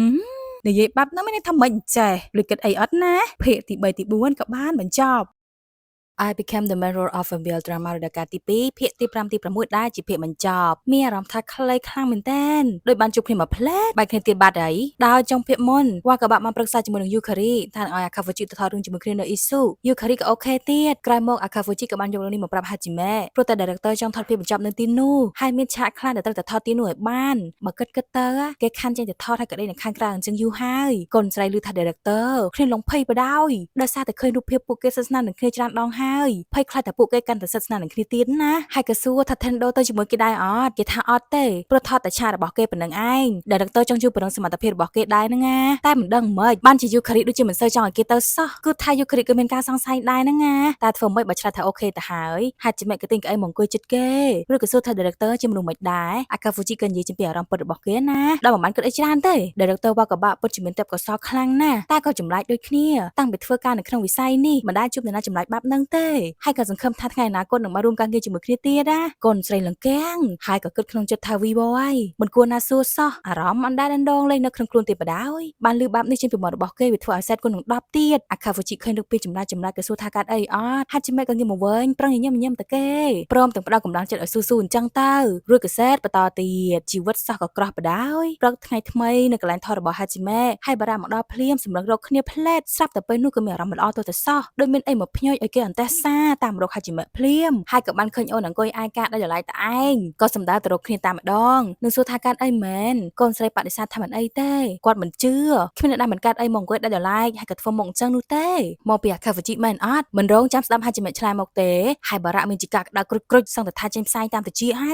និយាយបែបហ្នឹងមានន័យថាមិនចេះលុយគិតអីអត់ណាភាគទី3ទី4ក៏បានបញ្ចប់I became the main role of a real drama រដូវកាលទី2ភាគទី5ទី6ដែលជាភាគបញ្ចប់មានអារម្មណ៍ថាខ្លីខ្លាំងមែនទែនដោយបានជួបគ្នាមួយផ្លែកបែកគ្នាទៀតបាត់ហើយដោយចុងភាគមុនว่าក៏បានប្រឹក្សាជាមួយនឹងយូខារីថាឲ្យអាខាហ្វូជីទៅថតរឿងជាមួយគ្នានៅអ៊ីស៊ូយូខារីក៏អូខេទៀតក្រោយមកអាខាហ្វូជីក៏បានយករឿងនេះមកប្រាប់ហាជីមេព្រោះតែ director ចង់ថតភាពបញ្ចប់នៅទីនោះហើយមានឆាកខ្លះដែលត្រូវតែថតទីនោះឲ្យបានបើគិតទៅគេខាន់ចេញទៅថតហើយក៏ដេកនៅខាងក្រៅអញ្ចឹងយូរហើយកូនស្រីឮថា director គ្នាលងភ័យបដ ாய் ដោយសារតែឃើញរូបភាពពួកគេស្និទ្ធស្នាលនឹងគ្នាច្រើនដងហ ហើយភ័យខ្លាចតែពួកគេកាន់តែសិទ្ធស្នានឹងគ្នាទៀតណាហើយក៏សួរថា Tendo ទៅជាមួយគេដែរអត់គេថាអត់ទេព្រោះថតតែឆាករបស់គេប៉ុណ្ណឹងឯង Director ចង់ជួយពង្រឹងសមត្ថភាពរបស់គេដែរហ្នឹងណាតែមិនដឹងម៉េចបានជា Yukari ដូចជាមិនសូវចង់ឲ្យគេទៅសោះគឺថា Yukari ក៏មានការសង្ស័យដែរហ្នឹងណាតែធ្វើម៉េចបើឆ្លើយថាអូខេទៅហើយ Hajime ក៏ទិញកៅអីមកអង្គុយជិតគេឬក៏សួរថា Director ជាមនុស្សមិនដែរ Akafuji ក៏និយាយជាពីអារម្មណ៍ពិតរបស់គេណាដល់មិនបានគិតអីច្រើនទេ Director វ៉ាកបាក់ពិតជាមានទេពកោសល្យខ្លាំងណាស់តែក៏ចម្លែកដូចគ្នាតាំងពីធ្វើការនៅក្នុងវិស័យនេះមិនដែលជួបនរណាចម្លែកបែបហ្នឹងទេហើយក៏សង្ឃឹមថាថ្ងៃអនាគតនឹងបានរួមការងារជាមួយគ្នាទៀតណាកូនស្រីលង្កាំងហើយក៏គិតក្នុងចិត្តថា Vivo ហើយមិនគួរណាសួរសោះអារម្មណ៍អណ្ដែតអណ្ដងលេងនៅក្នុងខ្លួនទេបដ ហើយបានលឺបែបនេះចេញពីមាត់របស់គេវាធ្វើឲ្យសែតគុណនឹង10ទៀត Akafuji ឃើញរូបពីចម្លែកក៏សួរថាកាត់អីអត់ Hajime ក៏ងាកមកវិញប្រឹងញញឹមទៅគេព្រមទាំងផ្ដល់កម្លាំងចិត្តឲ្យស៊ូអញ្ចឹងទៅរួចក៏សែតបន្តទៀតជីវិតសោះក៏ក្រោះបដ ហើយព្រឹកថ្ងៃថ្មីនៅកន្លែងថតរបស់ Hajime ហើយបារម្ភមកដល់ភ្លាមសម្លឹងរកគ្នាផ្លែតស្រាប់តែពេលនោះក៏មានអារម្មណ៍មិនល្អទៅតែសោះដូចមានអីមកភ្ញើចឲ្យគេអន្តេះសាតាមរក Hajime ភ្លាមហើយក៏បានឃើញអូនអង្គុយអាយកាតដល់ចល័យតឯងក៏សម្ដៅទៅរកគ្នាតែម្ដងនឹងសួរថាកាត់អីមែនកូនស្រីបដិសេធថាមិនអីទេគាត់មិនជឿគ្មានអ្នកណាមិនកាត់អីមកអង្គុយដល់ចល័យហើយក៏ធ្វើមកអញ្ចឹងនោះទេមកពី Akafuji មែនអត់មិនរងចាំស្ដាប់ Hajime ឆ្លើយមកទេហើយបារៈមានជាការក្តៅក្រុចសង្កត់ថាចេញផ្សាយតាមតិចហ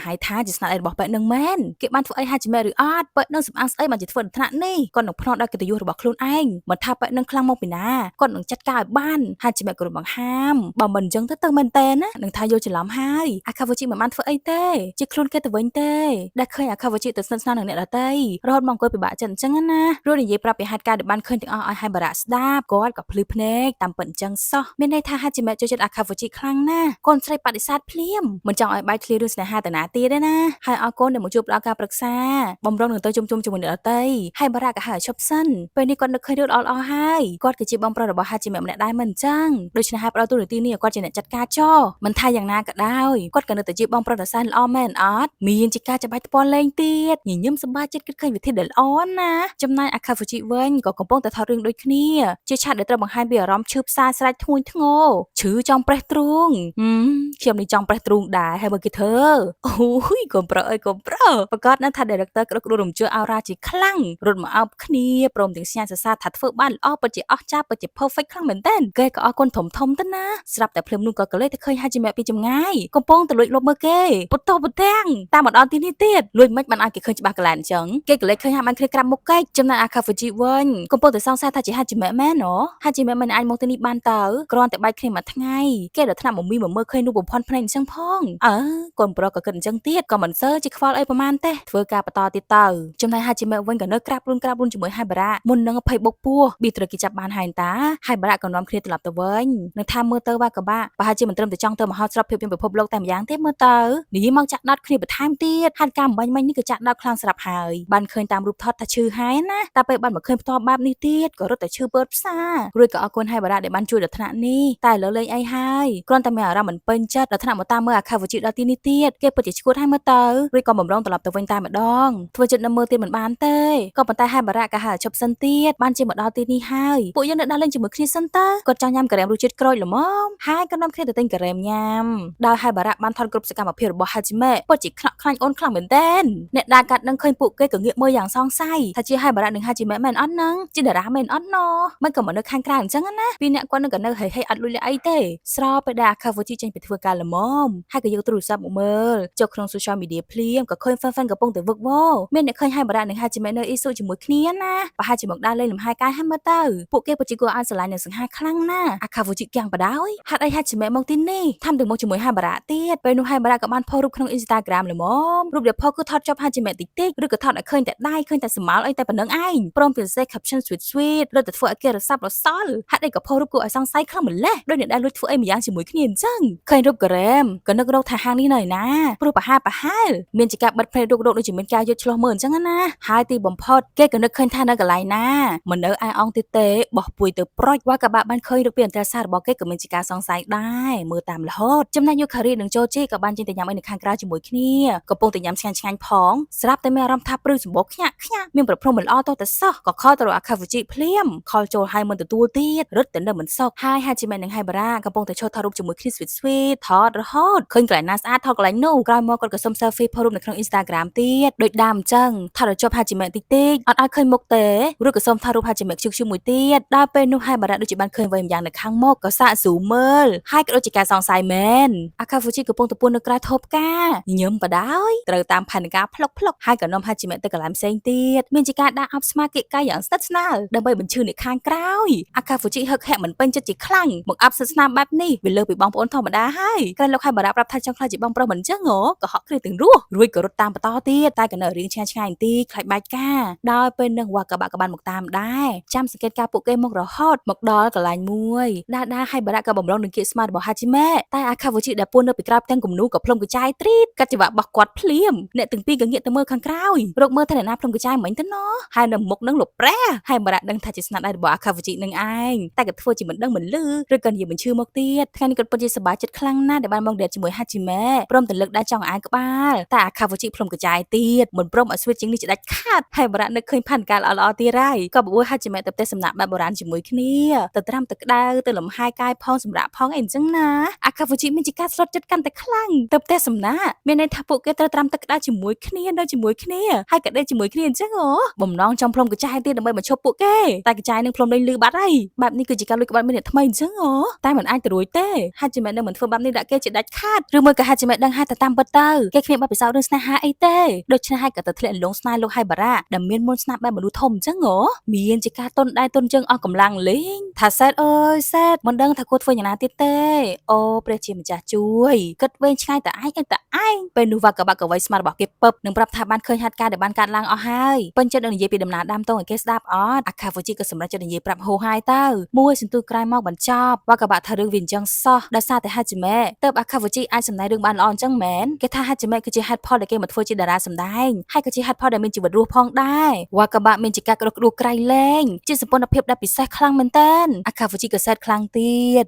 ើយថាជាស្នាដៃរបស់ប៉ែកនឹងមែនគេបានធ្វើអី Hajime ឬអត់ប៉ែកនឹងសម្អាងស្អីបានជាធ្វើដល់ថ្នាក់នេះគាត់នឹងភ្នាល់ដល់កិត្តិយសរបស់ខ្លួនឯងមិនថាប៉ែកនឹងខ្លាំងមកពីណាគាត់នឹងចាត់ការឲ្យបាន Hajime ក៏រំបង្ហាមបើមិនអញ្ចឹងទៅមែនតើណានឹងថាយល់ច្រឡំហើយ Akafuji មិនបានធ្វើអីទេជាខ្លួនគេទៅវិញទេដែលឃើញ Akafuji ទៅស្និទ្ធស្នាលនឹងអ្នកដទៃរហូតមកអង្គុយពិបាកចិត្តអញ្ចឹងណារួចនិយាយប្រាប់ពីហេតុការណ៍ដែលបានឃើញទាំងអស់ឲ្យបារៈស្ដាប់គាត់ក៏ភ្លឺភ្នែកតាមពិតអញ្ចឹងសោះមានន័យថា Hajime ចូលចិត្ត Akafuji ខ្លាំងណាស់កូនស្រីបដិសេធភ្លាមមិនចង់ឲ្យបែកធ្លាយរឿងស្នេហាទៅណាទៀតទេណាហើយអរគុណដែលមកជួបផ្ដល់ការប្រឹក្សាបំរុងនឹងទៅជុំជាមួយអ្នកដទៃហើយបារៈក៏ហៅឲ្យឈប់សិនពេលនេះគាត់នឹកឃើញរឿងល្អៗហើយគាត់គឺជាបងប្រុសរបស់ Hajime ម្នាក់ដែរមិនអញ្ចឹងដូច្នេះហើយផ្ដល់ទូរទស្សន៍នេះគាត់ជាអ្នកចាត់ការចោមិនថាយ៉ាងណាក៏ដោយគាត់ក៏នៅតែជាបងប្រុសដ៏សែនល្អមែនអត់មានជាការច្បាច់ថ្ពាល់លេងទៀតញញឹមសប្បាយចិត្តគិតឃើញវិធីដែលល្អណាចំណែក Akafuji វិញក៏កំពុងតែថតរឿងដូចគ្នាជាឆាកដែលត្រូវបង្ហាញពីអារម្មណ៍ឈឺផ្សាស្រេចធ្ងន់ធ្ងរឈឺចង់ប្រេះទ្រូងខ្ញុំនេះចង់ប្រេះទ្រូងដែរហើយមើលគេធ្វើអូយកុំប្រអើយកុំប្រប្រកាសណាស់ថា director ក្តុកក្តួលរំជើអោរ៉ាជាខ្លាំងរត់មកអោបគ្នាព្រមទាំងស្ញាញ់សរសើរថាធ្វើបានល្អពិតជាអស្ចារ្យពិតជា perfect ខ្លាំងមែនទែនគេក៏អរគុណធំទៅណាស្រាប់តែភ្លាមនោះក៏កលេសទៅឃើញ Hajime ពីចម្ងាយកំពុងតែលួចលបមើលគេពុតតពុទាំងតាមមកដល់ទីនេះទៀតលួចមិនបានឲ្យគេឃើញច្បាស់កន្លែងអញ្ចឹងគេកលេសឃើញហាបានគ្នាក្រាបមុខកែកចំណែក Akafuji វិញកំពុងតែសង្ស័យថាជា Hajime មែនហ៎ Hajime មិនអាចមកទីនេះបានទៅគ្រាន់តែបែកគ្នាមួយថ្ងៃគេដល់ថ្នាក់មកមីមកមើលឃើញនោះបំផន់ភ្នែកអញ្ចឹងផងកូនប្រុសក៏គិតអញ្ចឹងទៀតក៏មិនសូវជាខ្វល់អីប្រហែលទេធ្វើការបន្តទៀតទៅចំណែក Hajime វិញក៏នៅក្រាបរួនជាមួយហើយបារៈមុននឹងភ័យបុកពោះពីត្រូវគេចាប់បានហើយតាហើយបារៈក៏នាំគ្នាត្រឡប់ទៅវិញនឹងថាមើលទៅវាក៏បាក់ប្រហែលជាមិនត្រឹមតែចង់ទៅមហោស្រពភាពយន្តពិភពលោកតែម្យ៉ាងទេមើលទៅនិយាយមកចាក់ដោតគ្នាបន្ថែមទៀតហាត់ការបំបញ្ញនេះក៏ចាក់ដោតខ្លាំងស្រាប់ហើយបានឃើញតាមរូបថតថាឈឺហើយណាតែពេលបានមកឃើញផ្ទាល់បែបនេះទៀតក៏រត់តែឈឺពើផ្សារួចក៏អរគុណហើយបារៈដែលបានជួយដល់ថ្នាក់នេះតែលើលេងអីហើយគ្រាន់តែមានអារម្មណ៍មិនពេញចិត្តដល់ថ្នាក់មកតាមមើល Akafuji ដល់ទីនេះទៀតគេពិតជាឈួតហើយមើលទៅរួចក៏បំរុងត្រឡប់ទៅវិញតែម្ដងធ្វើចិត្តនៅមើលទៀតមិនបានទេក៏ប៉ុន្តែហើយបារៈក៏ហៅឈប់សិនទៀតបានជាមកដល់ទីនេះហើយពួកយើងនៅដើរលេងជាមួយគ្នាសិនតើគាត់ចង់ញ៉ាំការ៉េមរសជាតិក្រូចល្មមហើយក៏នាំគ្នាទៅទិញការ៉េមញ៉ាំដោយហើយបារៈបានថតគ្រប់សកម្មភាពរបស់ Hajime ពិតជាខ្លាក់ខ្លាញ់អូនខ្លាំងមែនទែនអ្នកដើរកាត់នឹងឃើញពួកគេក៏ងាកមើលយ៉ាងសង្ស័យថាជាហើយបារៈនិង Hajime មែនអត់នឹងជាតារាមែនអត់ណមិនក៏មកនៅខាងក្រៅអញ្ចឹងណាពីអ្នកគាត់នឹងក៏នៅហេអត់លុយលាអីទេស្រោពេលដែល Akafuji ចេញពីធ្វើការល្មមហើយក៏យកទូរស័ព្ទមកមើលចូលក្នុង social media ភ្លាមក៏ឃើញ fan កំពុងតែវឹកវរមានអ្នកឃើញហើយបារៈនិង Hajime នៅអ៊ីស៊ូជាមួយគ្នាណាប្រហែលជាមកដើរលេងលំហែកាយហើយមើលទៅពួកគេពិតជាគួរឲ្យស្រឡាញ់និងសង្ហាខ្លាំងណាស់ Akafuji គាំងបដ ហើយហេតុអី Hajime មកទីនេះថែមទាំងមកជាមួយហើយបារៈទៀតពេលនោះហើយបារៈក៏បានផុសរូបក្នុង Instagram ល្មមរូបដែលផុសគឺថតចប់ Hajime តិចៗឬក៏ថតឲ្យឃើញតែដៃឃើញតែសម្មាល់អីតែប៉ុណ្្នឹងឯងព្រមទាំងសេ caption sweet រត់ទៅធ្វើឲ្យគេរសាប់រសល់ហេតុអីក៏ផុសរូបគួរឲ្យសង្ស័យខ្លាំងម្ល៉េះដូចអ្នកដែលលួចធ្វើអីម្យ៉ាងជាមួយគ្នាអញ្ចឹងឃើញរូបការ៉េមក៏នឹករកថាហាងនេះនៅឯណាព្រោះប្រហែលមានជាការបិទភ្នែករកដូចជាមានការយកឆ្លោះមើលអញ្ចឹងណាហើយទីបំផុតគេក៏នឹកឃើញថានៅកន្លែងណាមិននៅឯអង្គទៀតទេបោះពួយទៅប្រុចវ៉ាក៏បានឃើញរូបពីអន្តរសាររបស់គេក៏មានជាការសង្ស័យដែរមើលតាមរហូតចំណែក Yukari និង Choji ក៏បានចេញទៅញ៉ាំអីនៅខាងក្រៅជាមួយគ្នាកំពុងតែញ៉ាំឆ្ងាញ់ផងស្រាប់តែមានអារម្មណ៍ថាព្រឺសម្បូរខ្ញាក់មានប្រភពមិនល្អទៅតែសោះក៏ខលទៅរក Akafuji ភ្លាមខលចូលហើយមិនទទួលទៀតរត់ទៅនៅមិនសុខហើយ Hajime និង Haibara កំពុងតែឈរថតរូបជាមួយគ្នា sweet ថតរហូតឃើញកន្លែងណាស្អាតថតកន្លែងនោះក្រោយមកគាត់ក៏សុំ selfie ផុសរូបនៅក្នុង Instagram ទៀតដូចដើមអញ្ចឹងថតឲ្យជាប់ Hajime តិចអត់ឲ្យឃើញមុខទេឬក៏សុំថតរូប Hajime ខ្ជិលមួយទៀតដល់ពេលនោះ Haibara ដូចជាបានឃើញអ្វីម្យ៉ាងនៅខាងមុខក៏សាក ស៊ូមើលហើយក៏ដូចជាការសង្ស័យមែនអាកាហ្វូជីកំពុងតែពួននៅក្រៅថូបការញញឹមបដោយត្រូវតាមផែនការផ្លុកហើយក៏នាំហាជីម៉ែទៅកន្លែងផ្សេងទៀតមានជាការដាក់អបស្មាគិកាយយ៉ាងស្និទ្ធស្នាលដើម្បីបញ្ឈឺអ្នកខាងក្រោយអាកាហ្វូជីហឹកហាក់មិនពេញចិត្តជាខ្លាំងមកអាប់ស្និទ្ធស្នាលបែបនេះវាលើពីបងប្អូនធម្មតាហើយក្រែងលោកហើយបារ៉ាប្រាប់ថាចង់ខ្លាចជាបងប្រុសមិនចឹងហ៎ក៏ហក់គ្នាទាំងរស់រួចក៏រត់តាមបន្តទៀតតែក៏នៅរៀងឆ្ងាយបន្តិចខ្លាចបាច់ការដោយពេលនឹងវ៉ាកាបាក់ក៏បានមកតាមដែរចាំសង្កេតការពួកគេមករហូតមកដល់កន្លែងមួយដាហើយបារ៉ាក៏បំរុងនឹងគៀកស្មារបស់ហាជីម៉ែតែអាខាវូជីដែលពួននៅពីក្រោយផ្ទាំងគំនូក៏ផ្លុំកញ្ចាយទ្រីតកាត់ចង្វាក់របស់គាត់ភ្លាមអ្នកទាំងពីរក៏ងាកទៅមើលខាងក្រោយរកមើលថាអ្នកណាផ្លុំកញ្ចាយមិញទៅណោះហើយនៅមុខនឹងលុបប្រែហើយបារ៉ាដឹងថាជាស្នាដៃរបស់អាខាវូជីនឹងឯងតែក៏ធ្វើជាមិនដឹងមិនលឺឬក៏និយាយមិនឈឺមកទៀតថ្ងៃនេះគាត់ពិតជាសប្បាយចិត្តខ្លាំងណាស់ដែលបានមកដេតជាមួយហាជីម៉ែព្រមទាំងលើកដៃចង់អាយក្បាលតែអាខាវូជីផ្លុំកញ្ចាយទៀតមិនព្រមឲ្យស្វីតជាងនេះជាដាច់ខាតហើយបារ៉ានឹកឃើញផានការល្អៗទៀតហើយក៏បបួលហាជីម៉ែទៅផ្ទះសំណាក់បែបបុរាណជាមួយគ្នាទៅត្រាំទឹកក្តៅទៅលំហែកាយផងសម្រាប់ផងអីអញ្ចឹងណាអាខាវូជីមានជាការស្លុតចិត្តកាន់តែខ្លាំងទៅផ្ទះសំណាក់មានន័យថាពួកគេត្រូវត្រាំទឹកក្តៅជាមួយគ្នានៅជាមួយគ្នាហើយក៏ដេកជាមួយគ្នាអញ្ចឹងហ៎បំណងចង់ផ្លុំកញ្ចាយទៀតដើម្បីបញ្ឈប់ពួកគេតែកញ្ចាយនឹងផ្លុំលេងលឺបាត់ហើយបែបនេះគឺជាការលួចក្បត់មានអ្នកថ្មីអញ្ចឹងហ៎តែមិនអាចទៅរួចទេហាជីម៉ែនឹងមិនធ្វើបែបនេះដាក់គេជាដាច់ខាតឬមួយក៏ហាជីម៉ែដឹងហើយតែតាមពិតទៅគេគ្មានបទពិសោធន៍រឿងស្នេហាអីទេដូច្នេះហើយក៏ទៅធ្លាក់លងស្នេហ៍លោកហើយបារ៉ាដែលមានមុនស្នាប់បែបមនុស្សធំអញ្ចឹងហ៎មានជាការតុនដៃតុនជើងអស់កម្លាំងលេងថាសែតអើយសែតមិនដឹងថាគួរធ្វើយ៉ាងណាទៀតទេអូព្រះជាម្ចាស់ជួយគិតវែងឆ្ងាយតែឯងពេលនោះវ៉ាកាបាក់ក៏វាយស្មារបស់គេពឹបនឹងប្រាប់ថាបានឃើញហេតុការណ៍ដែលបានកើតឡើងអស់ហើយពេញចិត្តនឹងនិយាយពីដំណើរដើមតងឲ្យគេស្ដាប់អត់អាខាវូជីក៏សម្រេចចិត្តនិយាយប្រាប់ហូហាយទៅមួយសន្ទុះក្រោយមកបញ្ចប់វ៉ាកាបាក់ថារឿងវាអញ្ចឹងសោះដោយសារតែហាជីម៉ែទើបអាខាវូជីអាចសម្ដែងរឿងបានល្អអញ្ចឹងមែនគេថាហាជីម៉ែគឺជាហេតុផលដែលគេមកធ្វើជាតារាសម្ដែងហើយក៏ជាហេតុផលដែលមានជីវិតរស់ផងដែរវ៉ាកាបាក់មានជាការក្តុកក្តួលក្រៃលែងជាសម្ព័ន្ធភាពដែលពិសេសខ្លាំងមែនទែនអាខាវូជីក៏សែតខ្លាំងទៀ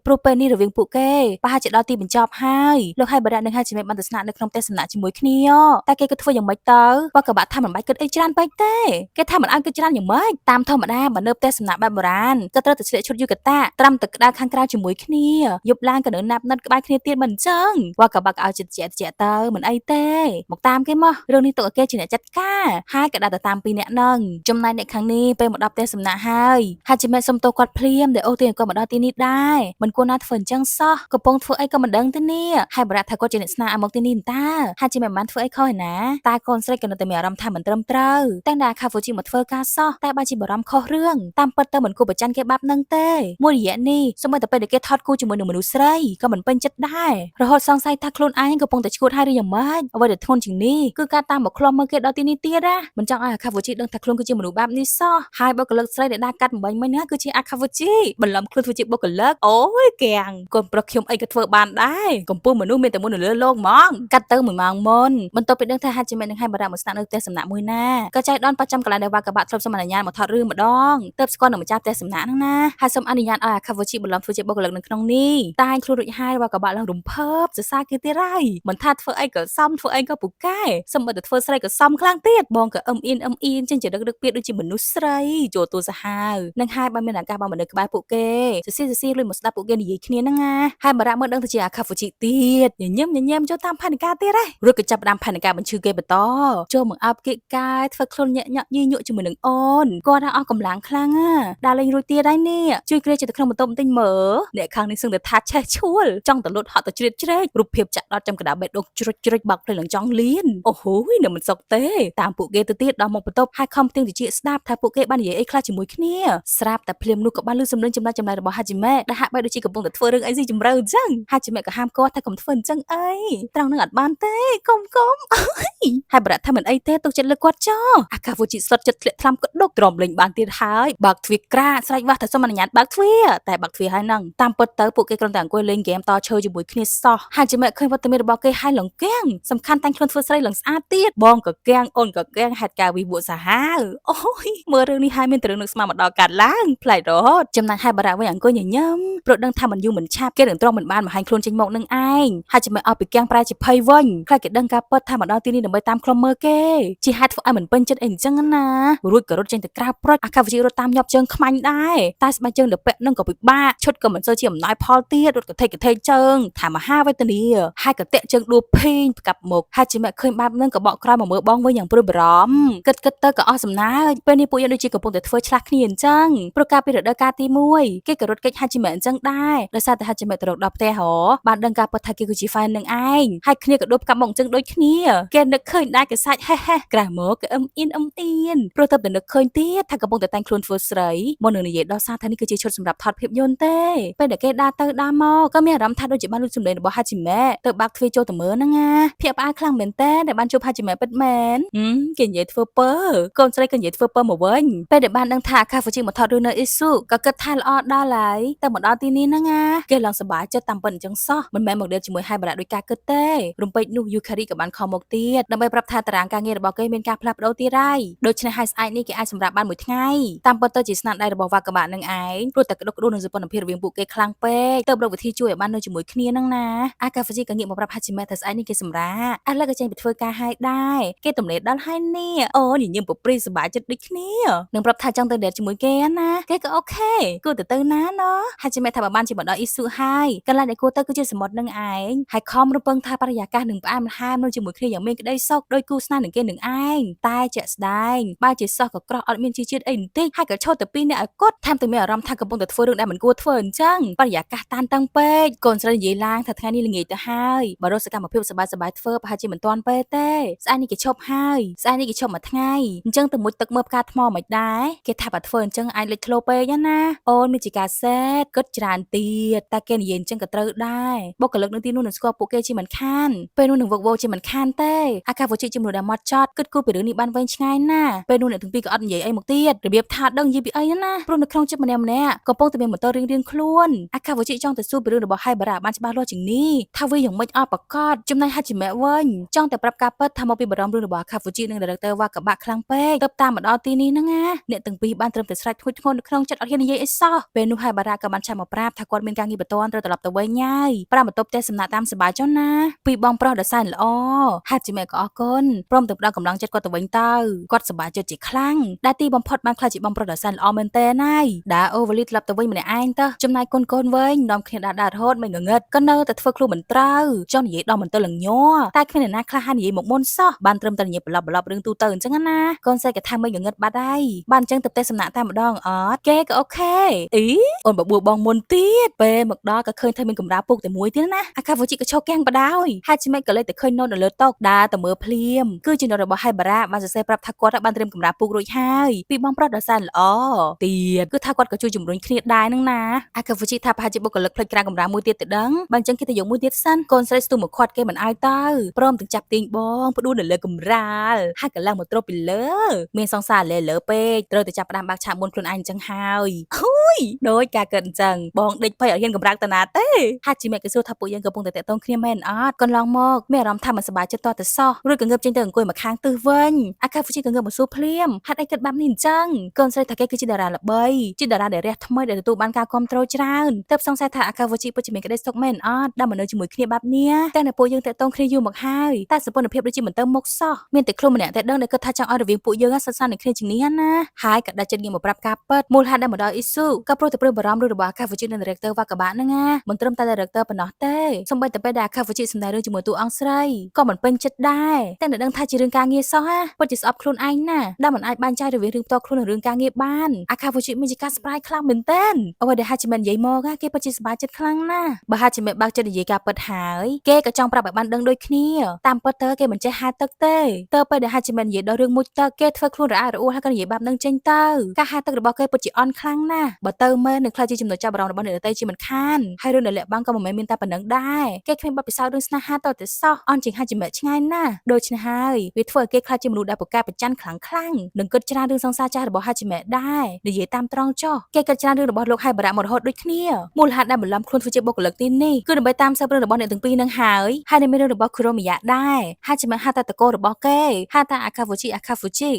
តព្រោះពេលនេះរវាងពួកគេប្រហែលជាដល់ទីបញ្ចប់ហើយលោកហើយបារ៉ានឹងហាជីម៉ែបានទៅស្នាក់នៅក្នុងផ្ទះសំណាក់ជាមួយគ្នាតែគេក៏ធ្វើយ៉ាងម៉េចទៅវ៉ាកាបាក់ថាមិនបាច់គិតអីច្រើនពេកទេគេថាមិនឲ្យគិតច្រើនយ៉ាងម៉េចតាមធម្មតាបើនៅផ្ទះសំណាក់បែបបុរាណក៏ត្រូវតែស្លៀកឈុតយូកាតាត្រាំទឹកក្តៅខាងក្រៅជាមួយគ្នាយប់ឡើងក៏នៅណាប់និតក្បែរគ្នាទៀតមិនអញ្ចឹងវ៉ាកាបាក់ឲ្យចិត្តជាទៅមិនអីទេមកតាមគេមករឿងនេះទុកឲ្យគេជាអ្នកចាត់ការហើយក៏ដាក់ទៅតាមពីរអ្នកនឹងចំណែកអ្នកខាងនេះពេលមកដល់ផ្ទះសំណាក់ហើយហាជីម៉ែសុំទោសគាត់ភ្លាមដែលអូទាញគាត់មកដល់ទីនេះដែរមិនគួរណាធ្វើអញ្ចឹងសោះកំពុងធ្វើអីក៏មិនដឹងទេនេះហើយបារ៉ាថាគាត់ជាអ្នកស្នេហ៍ឲ្យមកទីនេះតាហាជីម៉ែមិនបានធ្វើអីខុសឯណាតែកូនស្រីក៏នៅតែមានអារម្មណ៍ថាមិនត្រឹមត្រូវតែដែលខាហ្វូជីមកធ្វើការសោះតែបើជាបារម្ភខុសរឿងតាមពិតទៅមិនគួរប្រច័ណ្ឌគេបែបហ្នឹងទេមួយរយៈនេះសូម្បីតែពេលដែលគេថតគូជាមួយនឹងមនុស្សស្រីក៏មិនពេញចិត្តដែររហូតសង្ស័យថាខ្លួនឯងកំពុងតែឈួតហើយឬយ៉ាងម៉េចអ្វីដែលធ្ងន់ជាងនេះគឺការតាមមកឃ្លាំមើលគេដល់ទីនេះទៀតណាមិនចង់ឲ្យអាខាហ្វូជីដឹងថាខ្លួនគឺជាមនុស្សបែបនេះសោះហើយបុគ្គលិកស្រីដែលដាក់កាត់បំបញ្ញមិញណាគឺជាអាខាហ្វូជីបន្លំខ្លួនធ្វើជាបុគ្គលិកអូយកាំងកូនប្រុសខ្ញុំអីក៏ធ្វើបានដែរកំពុងមនុស្សមានតែមុននៅលើលោកហ្មងកាត់ទៅ1ម៉ោងមុនបន្ទាប់ពីដឹងថាហាជីម៉ែនឹងឲ្យបារ៉ាមកស្នាក់នៅផ្ទះសំណាក់មួយណាក៏ចៃដនប្រចាំកន្លែងដែលវ៉ាកាបាក់ធ្លាប់សុំអនុញ្ញាតមកថតរឿងម្ដងទើបស្គាល់នឹងម្ចាស់ផ្ទះសំណាក់ហ្នឹងណាហើយសុំអនុញ្ញាតឲ្យអាខាវូជីបន្លំធ្វើជាបុគ្គលិកនៅក្នុងនេះតែខ្លួនរួចហើយវ៉ាកាបាក់ឡើងរំភើបសរសើរគេទៀតហើយមិនថាធ្វើអីក៏សមធ្វើអីក៏ពូកែសូម្បីតែធ្វើស្រីក៏សមខ្លាំងទៀតបងក៏អ៊ំអៀនចេញជារឹកពៀតដូចជាមនុស្សស្រីចូលទូសាហាវនឹងហើយបានមានឱកាសបានមកនៅក្បែរពួកគេសសៀលុយមកស្ដាប់ពួកគេនិយាយគ្នាហ្នឹងណាហើយបារ៉ាមើលដឹងទៅជាអាខាវូជីទៀតញញឹមចូលតាមផែនការទៀតហ៎រួចក៏ចាប់ផ្ដើមផែនការបញ្ឈឺគេបន្តចូលមកអោបគេកាយធ្វើខ្លួនញាក់ញញក់ជាមួយនឹងអូនគាត់ថាអស់កម្លាំងខ្លាំងណាដើរលេងរួចទៀតហើយនេះជួយគ្រាទៅក្នុងបន្ទប់បន្តិចមើលអ្នកខាងនេះសឹងតែថាឆេះឈួលចង់ទៅលុតហត់ទៅជ្រៀតជ្រែករូបភាពចាក់ដុតចំកណ្ដាលបេះដូងជ្រុចបាក់ភ្លេងឡើងចង់លៀនអូហូយនៅមិនសុខទេតាមពួកគេទៅទៀតដល់មកបន្ទប់ហើយខំផ្ទៀងតិចស្ដាប់ថាពួកគេបាននិយាយអីខ្លះជាមួយគ្នាស្រាប់តែភ្លាមនោះក៏បានលឺសំឡេងចម្លែករបស់ហាជីម៉ែដែលហាក់បីដូចជាកំពុងតែធ្វើរឿងអីស៊ីជម្រៅអញ្ចឹងហាជីម៉ែក៏ហាមគាត់ថាកុំធ្វើអញ្ចឹងអីត្រង់នឹងអត់បានទេកុំហើយបារ៉ាថាមិនអីទេទុកចិត្តលើគាត់ចោលអាកាវូជីស្លុតចិត្តធ្លាក់ថ្លាំក្តុកទ្រាំលេងបានទៀតហើយបើកទ្វារក្រាស្រែកវាស់តែសុំអនុញ្ញាតបើកទ្វារតែបើកទ្វារហើយហ្នឹងតាមពិតទៅពួកគេគ្រាន់តែអង្គុយលេងហ្គេមតឈើជាមួយគ្នាសោះហាជីម៉ែឃើញវត្តមានរបស់គេហើយលងគាំងសំខាន់តែងខ្លួនធ្វើស្រីឡើងស្អាតទៀតបងក៏គាំងអូនក៏គាំងហេតុការវិវក់សាហាវអូយមើលរឿងនេះហើយមានតែរឿងនឹកស្មានមកដល់កាត់ឡើងប្លែករហូតចំណែកហើយបារ៉ាវិញអង្គុយញញឹមព្រោះដឹងថាមិនយូរមិនឆាប់គេនឹងទ្រាំមិនបានបង្ហាញខ្លួនចេញមកនឹងឯងហាជីម៉ែឲ្យពីគាំងប្រែជាភ័យវិញខ្លាចគេដឹងការពិតថាមកដល់ទីនេះដើម្បីតាមខ្លុំមើលគេជាហេតុធ្វើឲ្យមិនពេញចិត្តអីអញ្ចឹងណារួចក៏រត់ចេញទៅក្រៅប្រុចអាកាវជីរត់តាមញាប់ជើងខ្មាញ់ដែរតែស្បែកជើងដែលពាក់នឹងក៏ពិបាកឈុតក៏មិនសូវជាអំណោយផលទៀតរត់កថេកជើងថាមហាវេទនាហើយក៏តាក់ជើងដួលភេងផ្កាប់មុខហាជីម៉ែឃើញបែបហ្នឹងក៏បកក្រោយមកមើលបងវិញយ៉ាងព្រួយបារម្ភគិតទៅក៏អស់សំណើចពេលនេះពួកយើងដូចជាកំពុងតែធ្វើឆ្លាស់គ្នាអញ្ចឹងព្រោះកាលពីរដូវកាលទី1គេក៏រត់គេចហាជីម៉ែអញ្ចឹង ដែរដោយសារតែហាជីម៉ែត្រឡប់ដល់ផ្ទះហ៎បានដឹងការពិតថាគេគឺជា fan នឹងឯងហើយគ្នាក៏ដួបកាប់មកអញ្ចឹងដូចគ្នាគេនឹកឃើញដែរគេសាច់ហេះហេះក្រៅមកក៏អ៊ីនព្រោះទៅតែនឹកឃើញទៀតថាកំពុងតែតែងខ្លួនធ្វើស្រីមកនឹងនិយាយដល់សារថានេះគឺជាឈុតសម្រាប់ថតភាពយន្តទេពេលដែលគេដើរទៅដើរមកក៏មានអារម្មណ៍ថាដូចជាបានលឺសំឡេងរបស់ហាជីម៉ែទៅបាក់ទ្វារចូលទៅមើលហ្នឹងណាភ័យផ្អើលខ្លាំងមែនតើដែលបានជួបហាជីម៉ែពិតមែនគេនិយាយធ្វើពើកូនស្រីក៏និយាយធ្វើពើមកវិញពេលដែលបានដឹងថាអាកាហ្វូជីមកថតរឿងនៅអ៊ីស៊ូក៏គិតថាល្អដល់ហើយតែមកដល់ទីនេះហ្នឹងណាគេឡើងសប្បាយចិត្តតាមពិតអញ្ចឹងសោះមិនមែនមកដេកជាមួយហៃបារ៉ាដោយការគិតទេរំពេចនោះយូខារីក៏បានខំមកទៀតដើម្បីប្រាប់ថាតារាងការងាររបស់គេមានការផ្លាស់ប្ដូរទៀតហើយដូច្នេះហើយស្អែកនេះគេអាចសម្រាប់បានមួយថ្ងៃតាមពិតទៅជាស្នាដៃរបស់វ៉ាកាបានឹងឯងព្រោះតែក្តុកក្តួលនឹងសម្ព័ន្ធភាពរវាងពួកគេខ្លាំងពេកទៅរកវិធីជួយឲ្យបាននៅជាមួយគ្នាហ្នឹងណាអាកាហ្វូជីក៏ងាកមកប្រាប់ហាជីម៉ែថាស្អែកនេះគេសម្រាប់ឥឡូវក៏ចេញទៅធ្វើការហើយដែរគេទំនេរដល់ហើយនេះអូញញឹមប្រព្រីសប្បាយចិត្តដូចគ្នានឹងប្រាប់ថាចង់ទៅដេតជាមួយគេណាគេក៏អូខេគួរទៅណាណោះហាជីម៉ែថាបើបានជាមកដល់អ៊ីស៊ូហើយកន្លែងដែលគួរទៅគឺជាសមុទ្រនឹងឯងហើយខំរំពឹងថាបរិយាកាសនឹងផ្អែមល្ហែមនៅជាមួយគ្នាយ៉ាងមានក្តីសុខដោយគូស្នេហ៍នឹងគេនឹងឯងតែជាក់ស្ដែងបើជាសោះក៏ក្រោះអត់មានជីជាតិអីបន្តិចហើយក៏ឈរទៅពីរនាក់ឲ្យគាត់ថែមទាំងមានអារម្មណ៍ថាកំពុងតែធ្វើរឿងដែលមិនគួរធ្វើអញ្ចឹងបរិយាកាសតានតឹងពេកកូនស្រីនិយាយឡើងថាថ្ងៃនេះល្ងាចទៅហើយបើរកសកម្មភាពសប្បាយៗធ្វើប្រហែលជាមិនទាន់ពេលទេស្អែកនេះគេឈប់ហើយស្អែកនេះគេឈប់មួយថ្ងៃអញ្ចឹងទៅមុជទឹកមើលផ្កាថ្មមិនដែរគេថាបើធ្វើអញ្ចឹងអាចលេចធ្លោពេកណាអូនមានជាការសេតគិតច្រើនទៀតតែគេនិយាយអញ្ចឹងក៏ត្រូវដែរបុគ្គលិកនៅទីនោះនឹងស្គាល់ពួកគេជាមិនខានពេលនោះនឹងវឹកវរជាមិនខានទេអាកាហ្វូជីជំនួសដែលមកចត់គិតគូរពីរឿងនេះបានវែងឆ្ងាយណាស់ពេលនោះអ្នកទាំងពីរក៏អត់និយាយអីមកទៀតរបៀបថាដឹងនិយាយពីអីណាព្រោះនៅក្នុងចិត្តម្នាក់កំពុងតែមានម៉ូទ័ររៀងខ្លួនអាកាហ្វូជីចង់ទៅសួរពីរឿងរបស់ហៃបារ៉ាបានច្បាស់លាស់ជាងនេះថាវាយ៉ាងម៉េចអត់ប្រកាសចំណែកហាជីម៉ែវិញចង់តែប្រាប់ការពិតថាមកពីបារម្ភរឿងរបស់អាកាហ្វូជីនិង director វ៉ាកាបាក់ខ្លាំងពេកទៅតាមមកដល់ទីនេះហ្នឹងណាអ្នកទាំងពីរបានត្រឹមតែស្រែកធ្ងន់ធ្ងរនៅក្នុងចិត្តអត់ហ៊ាននិយាយអីសោះពេលនោះហៃបារ៉ាក៏បានឆាប់មកប្រាប់ថាគាត់មានការងារបន្ទាន់ត្រូវត្រឡប់ទៅវិញហើយប្រាំបន្ទប់ផ្ទះសំណាក់តាមសប្បាយចុះណាពីបងប្រុសដ៏សែនល្អហាជីម៉ែក៏អរគុណព្រមទាំងផ្ដល់កម្លាំងចិត្តគាត់ទៅវិញទៅគាត់សប្បាយចិត្តជាខ្លាំងដែលទីបំផុតបានខ្លាចជាបងប្រុសដ៏សែនល្អមែនតើហើយដាអូវលីត្រឡប់ទៅវិញម្នាក់ឯងទៅចំណែកកូនវិញនាំគ្នាដើររហូតមិនងងឹតក៏នៅតែធ្វើខ្លួនមិនត្រូវចង់និយាយដល់មិនទៅលងញ័រតែគ្មានអ្នកណាខ្លះហានិយាយមកមុនសោះបានត្រឹមតែនិយាយប្រឡប់រឿងទូទៅអញ្ចឹងណាកូនស្រីក៏ថាមិនងងឹតបាត់ហើយបានអញ្ចឹងទៅផ្ទះសំណាក់តែម្ដងអត់គេក៏អូខេអីអូនបបួលបងមុនទៀតពេលមកដល់ក៏ឃើញថាមានកម្រាលពូកតែមួយទៀតណាអាកាហ្វូជីក៏ឈោកាំងបដ យហាជីម៉េក៏លេចតែឃើញណូតនៅលើតុដើរទៅមើលភ្លាមគឺជាណូតរបស់ហៃបារ៉ាបានសរសេរប្រាប់ថាគាត់បានត្រៀមកម្រាលពូករួចហើយពីបងប្រុសដ៏សែនល្អទៀតគឺថាគាត់ក៏ជួយជំរុញគ្នាដែរនឹងណាអាកាហ្វូជីថាប្រហែលជាបុគ្គលិកផ្លេចក្រាកម្រាលមួយទៀតទៅដឹងបើអញ្ចឹងគេទៅយកមួយទៀតសិនកូនស្រីស្ទុះមកខាត់គេមិនអោយទៅព្រមទាំងចាប់ទាញបងផ្ដួលនៅលើកម្រាលហើយក៏ឡើងមកទ្រពពីលើមានសង្សារលើពេកត្រូវតែចាប់ផ្ដើមបាក់ឆាកមុនខ្លួនឯងអញ្ចឹងហើយដោយការកើតអញ្ចឹងបងដេកភ័យអត់ហ៊ានកម្រាលតាណាទេហាជីម៉េក៏សួរថាពួកយើងកំពុងតែតាក់ទងគ្នាមែនអត់កន្លងមកមានអារម្មណ៍ថាមិនសប្បាយចិត្តតទៅសោះរួចក៏ងើបចេញទៅអង្គុយមកខាងទិសវិញអាកាហ្វូជីក៏ងើបមកសួរភ្លាមហេតុអីគិតបែបនេះអញ្ចឹងកូនស្រីថាគេគឺជាតារាល្បីជាតារាដែលរះថ្មីដែលទទួលបានការគាំទ្រច្រើនទើបសង្ស័យថាអាកាហ្វូជីពិតជាមានក្តីសុខមែនអត់ដែលមកនៅជាមួយគ្នាបែបនេះតែនៅពួកយើងតាក់ទងគ្នាយូរមកហើយតែសម្ព័ន្ធភាពដូចជាមិនទៅមុខសោះមានតែខ្លួនម្នាក់តែដឹងដែលគិតថាចង់ឲ្យរវាងពួកយើងសិក្សានឹងគ្នាជាងនេះណាហើយក៏ដាច់ចិត្តងាកមកប្រាប់ការពិតមូលហេតុដែលមកដល់អ៊ីស៊ូក៏ព្រោះតែព្រួយបារម្ភរឿងរបស់អាកាហ្វូជីនិង director វ៉ាកាបាហ្នឹងណាមិនត្រឹមតែ director ប៉ុណ្ណោះទេសូម្បីតែពេលដែលអាកាហ្វូជីសម្ដែងរឿងជាមួយតួអង្គស្រីក៏មិនពេញចិត្តដែរតែនៅដឹងថាជារឿងការងារសោះណាពិតជាស្អប់ខ្លួនឯងណាដែលមិនអាចបែងចែករវាងរឿងផ្ទាល់ខ្លួននិងរឿងការងារបានអាកាហ្វូជីមានជាការស្ប្រាយខ្លាំងមែនទែនអ្វីដែលហាជីមែននិយាយមកគេពិតជាសប្បាយចិត្តខ្លាំងណាស់បើហាជីមែនបើកចិត្តនិយាយការពិតហើយគេក៏ចង់ប្រាប់ឲ្យបានដឹងដូចគ្នាតាមពិតទៅគេមិនចេះហាលទឹកទេទៅពេលដែលហាជីមែននិយាយដល់រឿងមុជទឹកគេធ្វើខ្លួនរអាក់រអួលហើយក៏និយាយបែបនឹងចេញទៅការហាលទឹករបស់គេពិតជាអន់ខ្លាំងណាស់បើទៅមើលនឹងខ្លាចជាចំណុចចាប់អារម្មណ៍របស់អ្នកដទៃជាមិនខានហើយរឿងដែលលាក់បាំងក៏មិនមែនមានតែប៉ុណ្្នឹងដែរគេគ្មានបទពិសោធន៍រឿងស្នេហាតទៅសោះអន់ជាងហាជីមែនឆ្ងាយណាស់ដូច្នេះហើយវាធ្វើឲ្យគេខ្លាចជាមនុស្សដែលប្រកែកប្រច័ណ្ឌខ្លាំងនិងគិតច្រើនរឿងសង្សារចាស់របស់ហាជីមែនដែរនិយាយតាមត្រង់ចុះគេគិតច្រើនរឿងរបស់លោកហៃបារ៉ាមករហូតដូចគ្នាមូលហេតុដែលបន្លំខ្លួនធ្វើជាបុគ្គលិកទីនេះគឺដើម្បីតាមស៊ើបរឿងរបស់អ្នកទាំងពីរនឹងហើយនៅមានរឿងរបស់គ្រូមីយ៉ាដែរហាជីមែនហៅតែតកោរបស់គេហៅតែអាកាហ្វូជ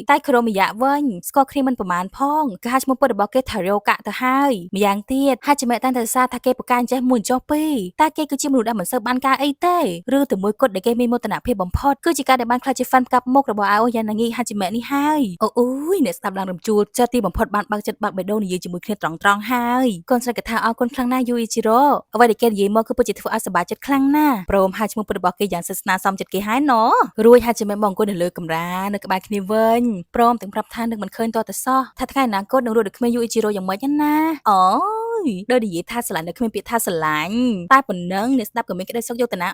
ីតែគ្រូមីយ៉ាវិញស្គាល់គ្នាមិនប្រមាណផងគេហៅឈ្មោះពិតរបស់គេថារ៉ូកាក់ទៅហើយម្យ៉ាងទៀតហាជីមែនតែងតែសារថាគេប្រកាសចេះមួយចុះពីរតែគេគឺជាមនុស្សដែលមិនសូវបានការអីទេរឿងតែមួយគត់ដែលគេមានមោទនភាពបំផុតគឺជាការដែលបានខ្លាចជា fan កាប់មុខរបស់អាអូយ៉ាណាងីហាជីមែននេះហើយអូយអ្នកស្ដាប់ឡើងរំជួលចិត្តទីបំផុតបានបើកចិត្តបើកបេះដូងនិយាយជាមួយគ្នាត្រង់ហើយកូនស្រីក៏ថាអរគុណខ្លាំងណាស់យូអ៊ីជីរ៉ូអ្វីដែលគេនិយាយមកគឺពិតជាធ្វើឲ្យសប្បាយចិត្តខ្លាំងណាស់ព្រមហៅឈ្មោះពិតរបស់គេយ៉ាងស្និទ្ធស្នាលសមចិត្តគេហើយណោះរួចហាជីមែនមកអង្គុយនៅលើកម្រាលនៅក្បែរគ្នាវិញព្រមទាំងប្រាប់ថានឹងមិនឃើញតទៅសោះថាថ្ងៃអនាគតនឹងរស់ដូចគ្មានយូអ៊ីជីរ៉ូយ៉ាងម៉េចណាអូយ ដោយនិយាយថាស្រឡាញ់នៅគ្មានពាក្យថាស្រឡាញ់តែប៉ុណ្ណឹងអ្នកស្ដាប់ក៏មានក្តីសុខយកទៅណា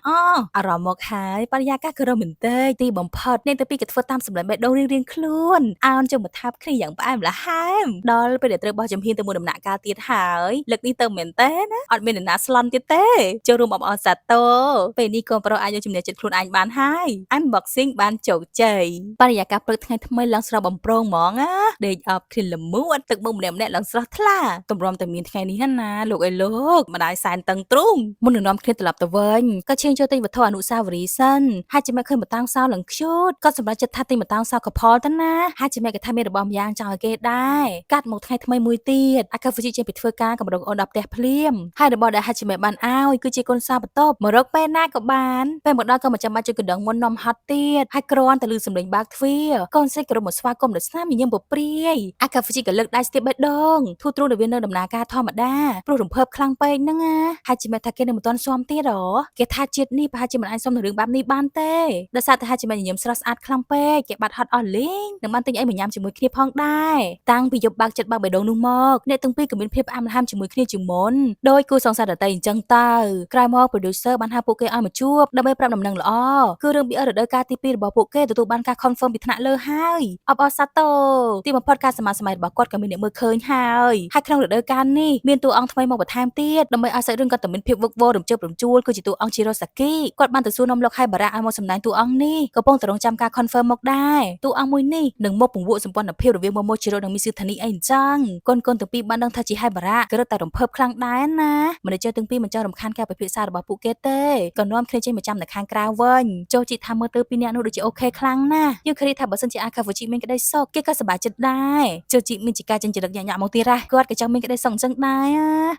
អារម្មណ៍មកហើយបរិយាកាសក៏រ៉ូមែនទិកទីបំផុតអ្នកទាំងពីរក៏ធ្វើតាមសម្លេងបេះដូងរៀងៗខ្លួនអោនចូលមកថាបគ្នាយ៉ាងផ្អែមល្ហែមដល់ពេលដែលត្រូវបោះជំហានទៅមួយដំណាក់កាលទៀតហើយលើកនេះទៅមែនទេណាអត់មានអ្នកណាស្លន់ទៀតទេចូលរួមអបអរសាទរពេលនេះកូនប្រុសអាចយកជំនឿចិត្តខ្លួនឯងបានហើយ unboxing បានជោគជ័យបរិយាកាសព្រឹកថ្ងៃថ្មីឡើងស្រស់បំព្រងហ្មងណាដេកអប់គ្នាល្មួតទឹកមុខម្នាក់ៗឡើងស្រស់ថ្លាតម្រាំតែមានថ្ងៃនេះណាលោកអើយលោកម្ដាយសែនតឹងទ្រូងមុននឹងនាំគ្នាត្រឡប់ទៅវិញក៏ឈៀងចូលទិញវត្ថុអនុស្សាវរីយ៍សិនហើយចាំមែឃើញបតាំងសោឡើងខ្ជូតក៏សម្រាប់ចិត្តថាទិញបតាំងសោកផលទៅណាហើយចាំមែក៏ថាមានរបស់ម្យ៉ាងចង់ឲ្យគេដែរកាត់មកថ្ងៃថ្មីមួយទៀតអាកាហ្វជីចេញពីធ្វើការកម្រងអូនដល់ផ្ទះភ្លាមហើយរបស់ដែលហាច់ចាំមែបានឲ្យគឺជាកូនសោបន្ទប់មករកពេលណាក៏បានពេលមកដល់ក៏មិនចាំបាច់ជួយកណ្ដឹងមុននំហត់ទៀតហើយគ្រាន់តែលឺសំឡេងបើកទ្វារកូនស្រីក៏រត់មកស្វាគមន៍ដោយស្នាមញញឹមពព្រាយអាកាហ្វជីក៏លើកដៃស្ទាបបេះដូងធូរទ្រូងដែលវានៅដំណើរការធម្មតាព្រោះរំភើបខ្លាំងពេកហ្នឹងណាហើយចាំមែថាគេនឹងមិនទាន់ស៊ាំទៀតគេថាជាតិនេះប្រហែលជាមិនអាចស៊ាំនឹងរឿងបែបនេះបានទេដោយសារតែហាច់ចាំមែញញឹមស្រស់ស្អាតខ្លាំងពេកគេបាត់ហត់អស់លេងនឹងបានទិញអីមកញ៉ាំជាមួយគ្នាផងដែរតាំងពីយប់បើកចិត្តបើកបេះដូងនោះមកអ្នកទាំងពីរក៏មានភាពផ្អាំល្ហែមជាមួយគ្នាជាងមុនដោយគូសង្សារដតីអញ្ចឹងទៅក្រោយមក producer បានហៅពួកគេឲ្យមកជួបដើម្បីប្រាប់ដំណឹងល្អគឺរឿង BL រដូវកាលទី2របស់ពួកគេទទួលបានការ confirm ពីថ្នាក់លើហើយអបអរសាទរទីបំផុតការសមាសម័យរបស់គាត់ក៏មានអ្នកមើលឃើញហើយក្នុងរដូវកាលនេះមានតួអង្គថ្មីមកបន្ថែមទៀតដើម្បីឲ្យសាច់រឿងគាត់តែមានភាពវឹកវររំជើបរំជួលគឺជាតួអង្គ Shirosaki គាត់បានទៅសួរនាំលោកហៃបារៈឲ្យមកសម្ដែងតួអង្គនេះកំពុងតែរងចាំការ confirm មកដែរតួអង្គមួយនេះនឹងមកពង្រួមសម្ព័ន្ធភាពរវាង Momojiro និង Mizutani អីអញ្ចឹងកូនទាំងពីរបានដឹងថាជាហៃបារៈក៏រត់តែរំភើបខ្លាំងដែរណា manager ទាំងពីរមិនចង់រំខានការពិភាក្សារបស់ពួកគេទេក៏នាំគ្នាចេញមកចាំនៅខាងក្រៅវិញចូលជីថាមើលទៅពីអ្នកនោះដូចជាអូខេខ្លាំងណាស់យើងឃើញថាបើសិនជាអាកាហ្វូជីមានក្តីសុខគេក៏សប្បាយចិត្តដែរចូលជីមានជាការចិញ្ចឹមរឹកញាក់មកទៀតហ่ะគាត់ក៏ចង់មានក្តីសុខអញ្ចឹងដែរ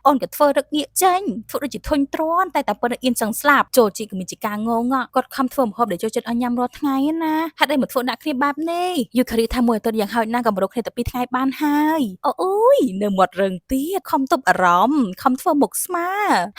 អូនក៏ធ្វើរឹកងាកចេញធ្វើដូចជាធុញទ្រាន់តែប៉ុណ្្នឹងអៀនសឹងស្លាប់ចូលជីក៏មានជាការងងគាត់ខំធ្វើម្ហូបដែលចូលចិត្តឲ្យញ៉ាំរាល់ថ្ងៃណាហេតុអីមកធ្វើដាក់គ្នាបែបនេះយូឃើញថាមួយអាទិត្យយ៉ាងហោចណាស់ក៏មករកគ្នាតែ2ថ្ងៃបានហើយអូយនៅមាត់រឹងទៀតខំទប់អារម្មណ៍ខំធ្វើមុខស្មា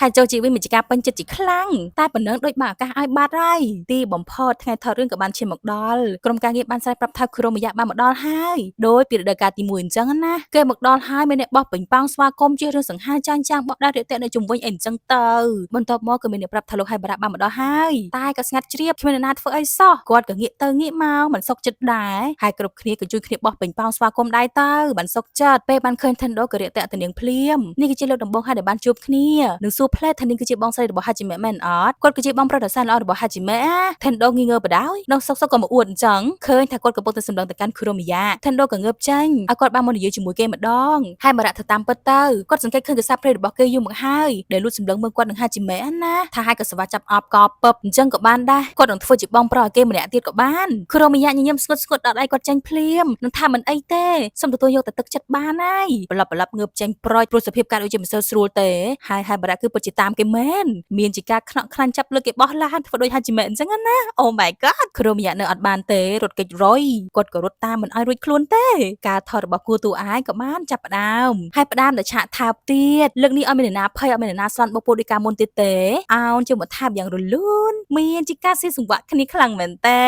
ហើយចូលជីវិញមានជាការពេញចិត្តជាខ្លាំងតែប៉ុណ្ណឹងដូចបើឱកាសឲ្យបាត់ហើយទីបំផុតថ្ងៃថតរឿងក៏បានឈានមកដល់ក្រុមការងារបានស្រែកប្រាប់ថាគ្រោមរយៈបានមកដល់ហើយដោយពីរដូវកាលទី1អញ្ចឹងណាគេមកដល់ហើយមានអ្នកបោះពេញប៉ោងស្វាគមន៍ជារឿងសង្ហាចាញ់ចាំងបោះដាក់រាក់ទាក់នៅជុំវិញអីអញ្ចឹងទៅបន្ទាប់មកក៏មានអ្នកប្រាប់ថាលោកហៃបារៈបានមកដល់ហើយតែក៏ស្ងាត់ជ្រាបគ្មានអ្នកណាធ្វើអីសោះគាត់ក៏ងាកទៅងាកមកមិនសុខចិត្តដែរហើយគ្រប់គ្នាក៏ជួយគ្នាបោះពេញប៉ោងស្វាគមន៍ដែរទៅបានសុខចិត្តពេលបានឃើញ Tendo ក៏រាក់ទាក់ទៅនាងភ្លាមនេះគឺជាលើកដំបូងហើយដែលបានជួបគ្នានឹងសួរផ្លែថានាងគឺជាបងស្រីរបស់ Hajime មែនអត់គាត់គឺជាបងប្រុសដ៏សែនល្អរបស់ Hajime Tendo ងីងើបដោយនោះសុកក៏មកអួតអញ្ចឹងឃើញថាគាត់កំពុងតែសម្លឹងទៅកាន់ Kuromiya Tendo ក៏ងើបចេញឲ្យគាត់បានមកនិយាយជាមួយគេម្ដងហើយបារៈធ្វើតាមពិតទៅគាត់សង្កេតឃើញកសាព្រារបស់គេយូរមកហើយដែលលួចសម្លឹងមើលគាត់នឹង Hajime ណាថាហើយក៏សវ៉ាចាប់អបកពឹបអញ្ចឹងក៏បានដែរគាត់នឹងធ្វើជាបងប្រុសឲ្យគេម្នាក់ទៀតក៏បាន Kuromiya ញញឹមស្ងួតដល់ដៃគាត់ចេញភ្លាមនឹងថាមិនអីទេសុំទទួលយកតែទឹកចិត្តបានហើយប្រឡប់ងើបចេញប្រួយព្រោះសភាពកាត់ដូចជាមិនសូវស្រួលទេហើយបារៈគឺពិតជាតាមគេមែនមានជាការខ្នក់ខ្លាញ់ចាប់លើគេបោះឡានធ្វើដូច Hajime អញ្ចឹងណា Oh my god គ្រោមរយៈនៅអត់បានទេរត់គេចរុយគាត់ក៏រត់តាមមិនឲ្យរួចខ្លួនទេការថតរបស់គូតួអាយក៏បានចាប់ផ្ដើមហើយផ្ដើមដល់ឆាកថើបទៀតលើកនេះឲ្យមានអ្នកណាភ័យឲ្យមានអ្នកណាស្លន់បពោដូចការមុនទៀតទេអោនជើងមកថើបយ៉ាងរលូនមានជាការស៊ីសង្វាក់គ្នាខ្លាំងមែនតើ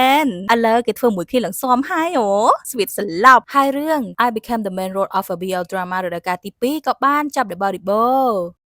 ឥឡូវគេធ្វើមួយគ្នាឡើងស៊ាំហើយស្វីតស្លាប់ហើយរឿង I became the main role of a BL drama រដូវកាលទី2ក៏បានចាប់ដោយបរិបូរណ៍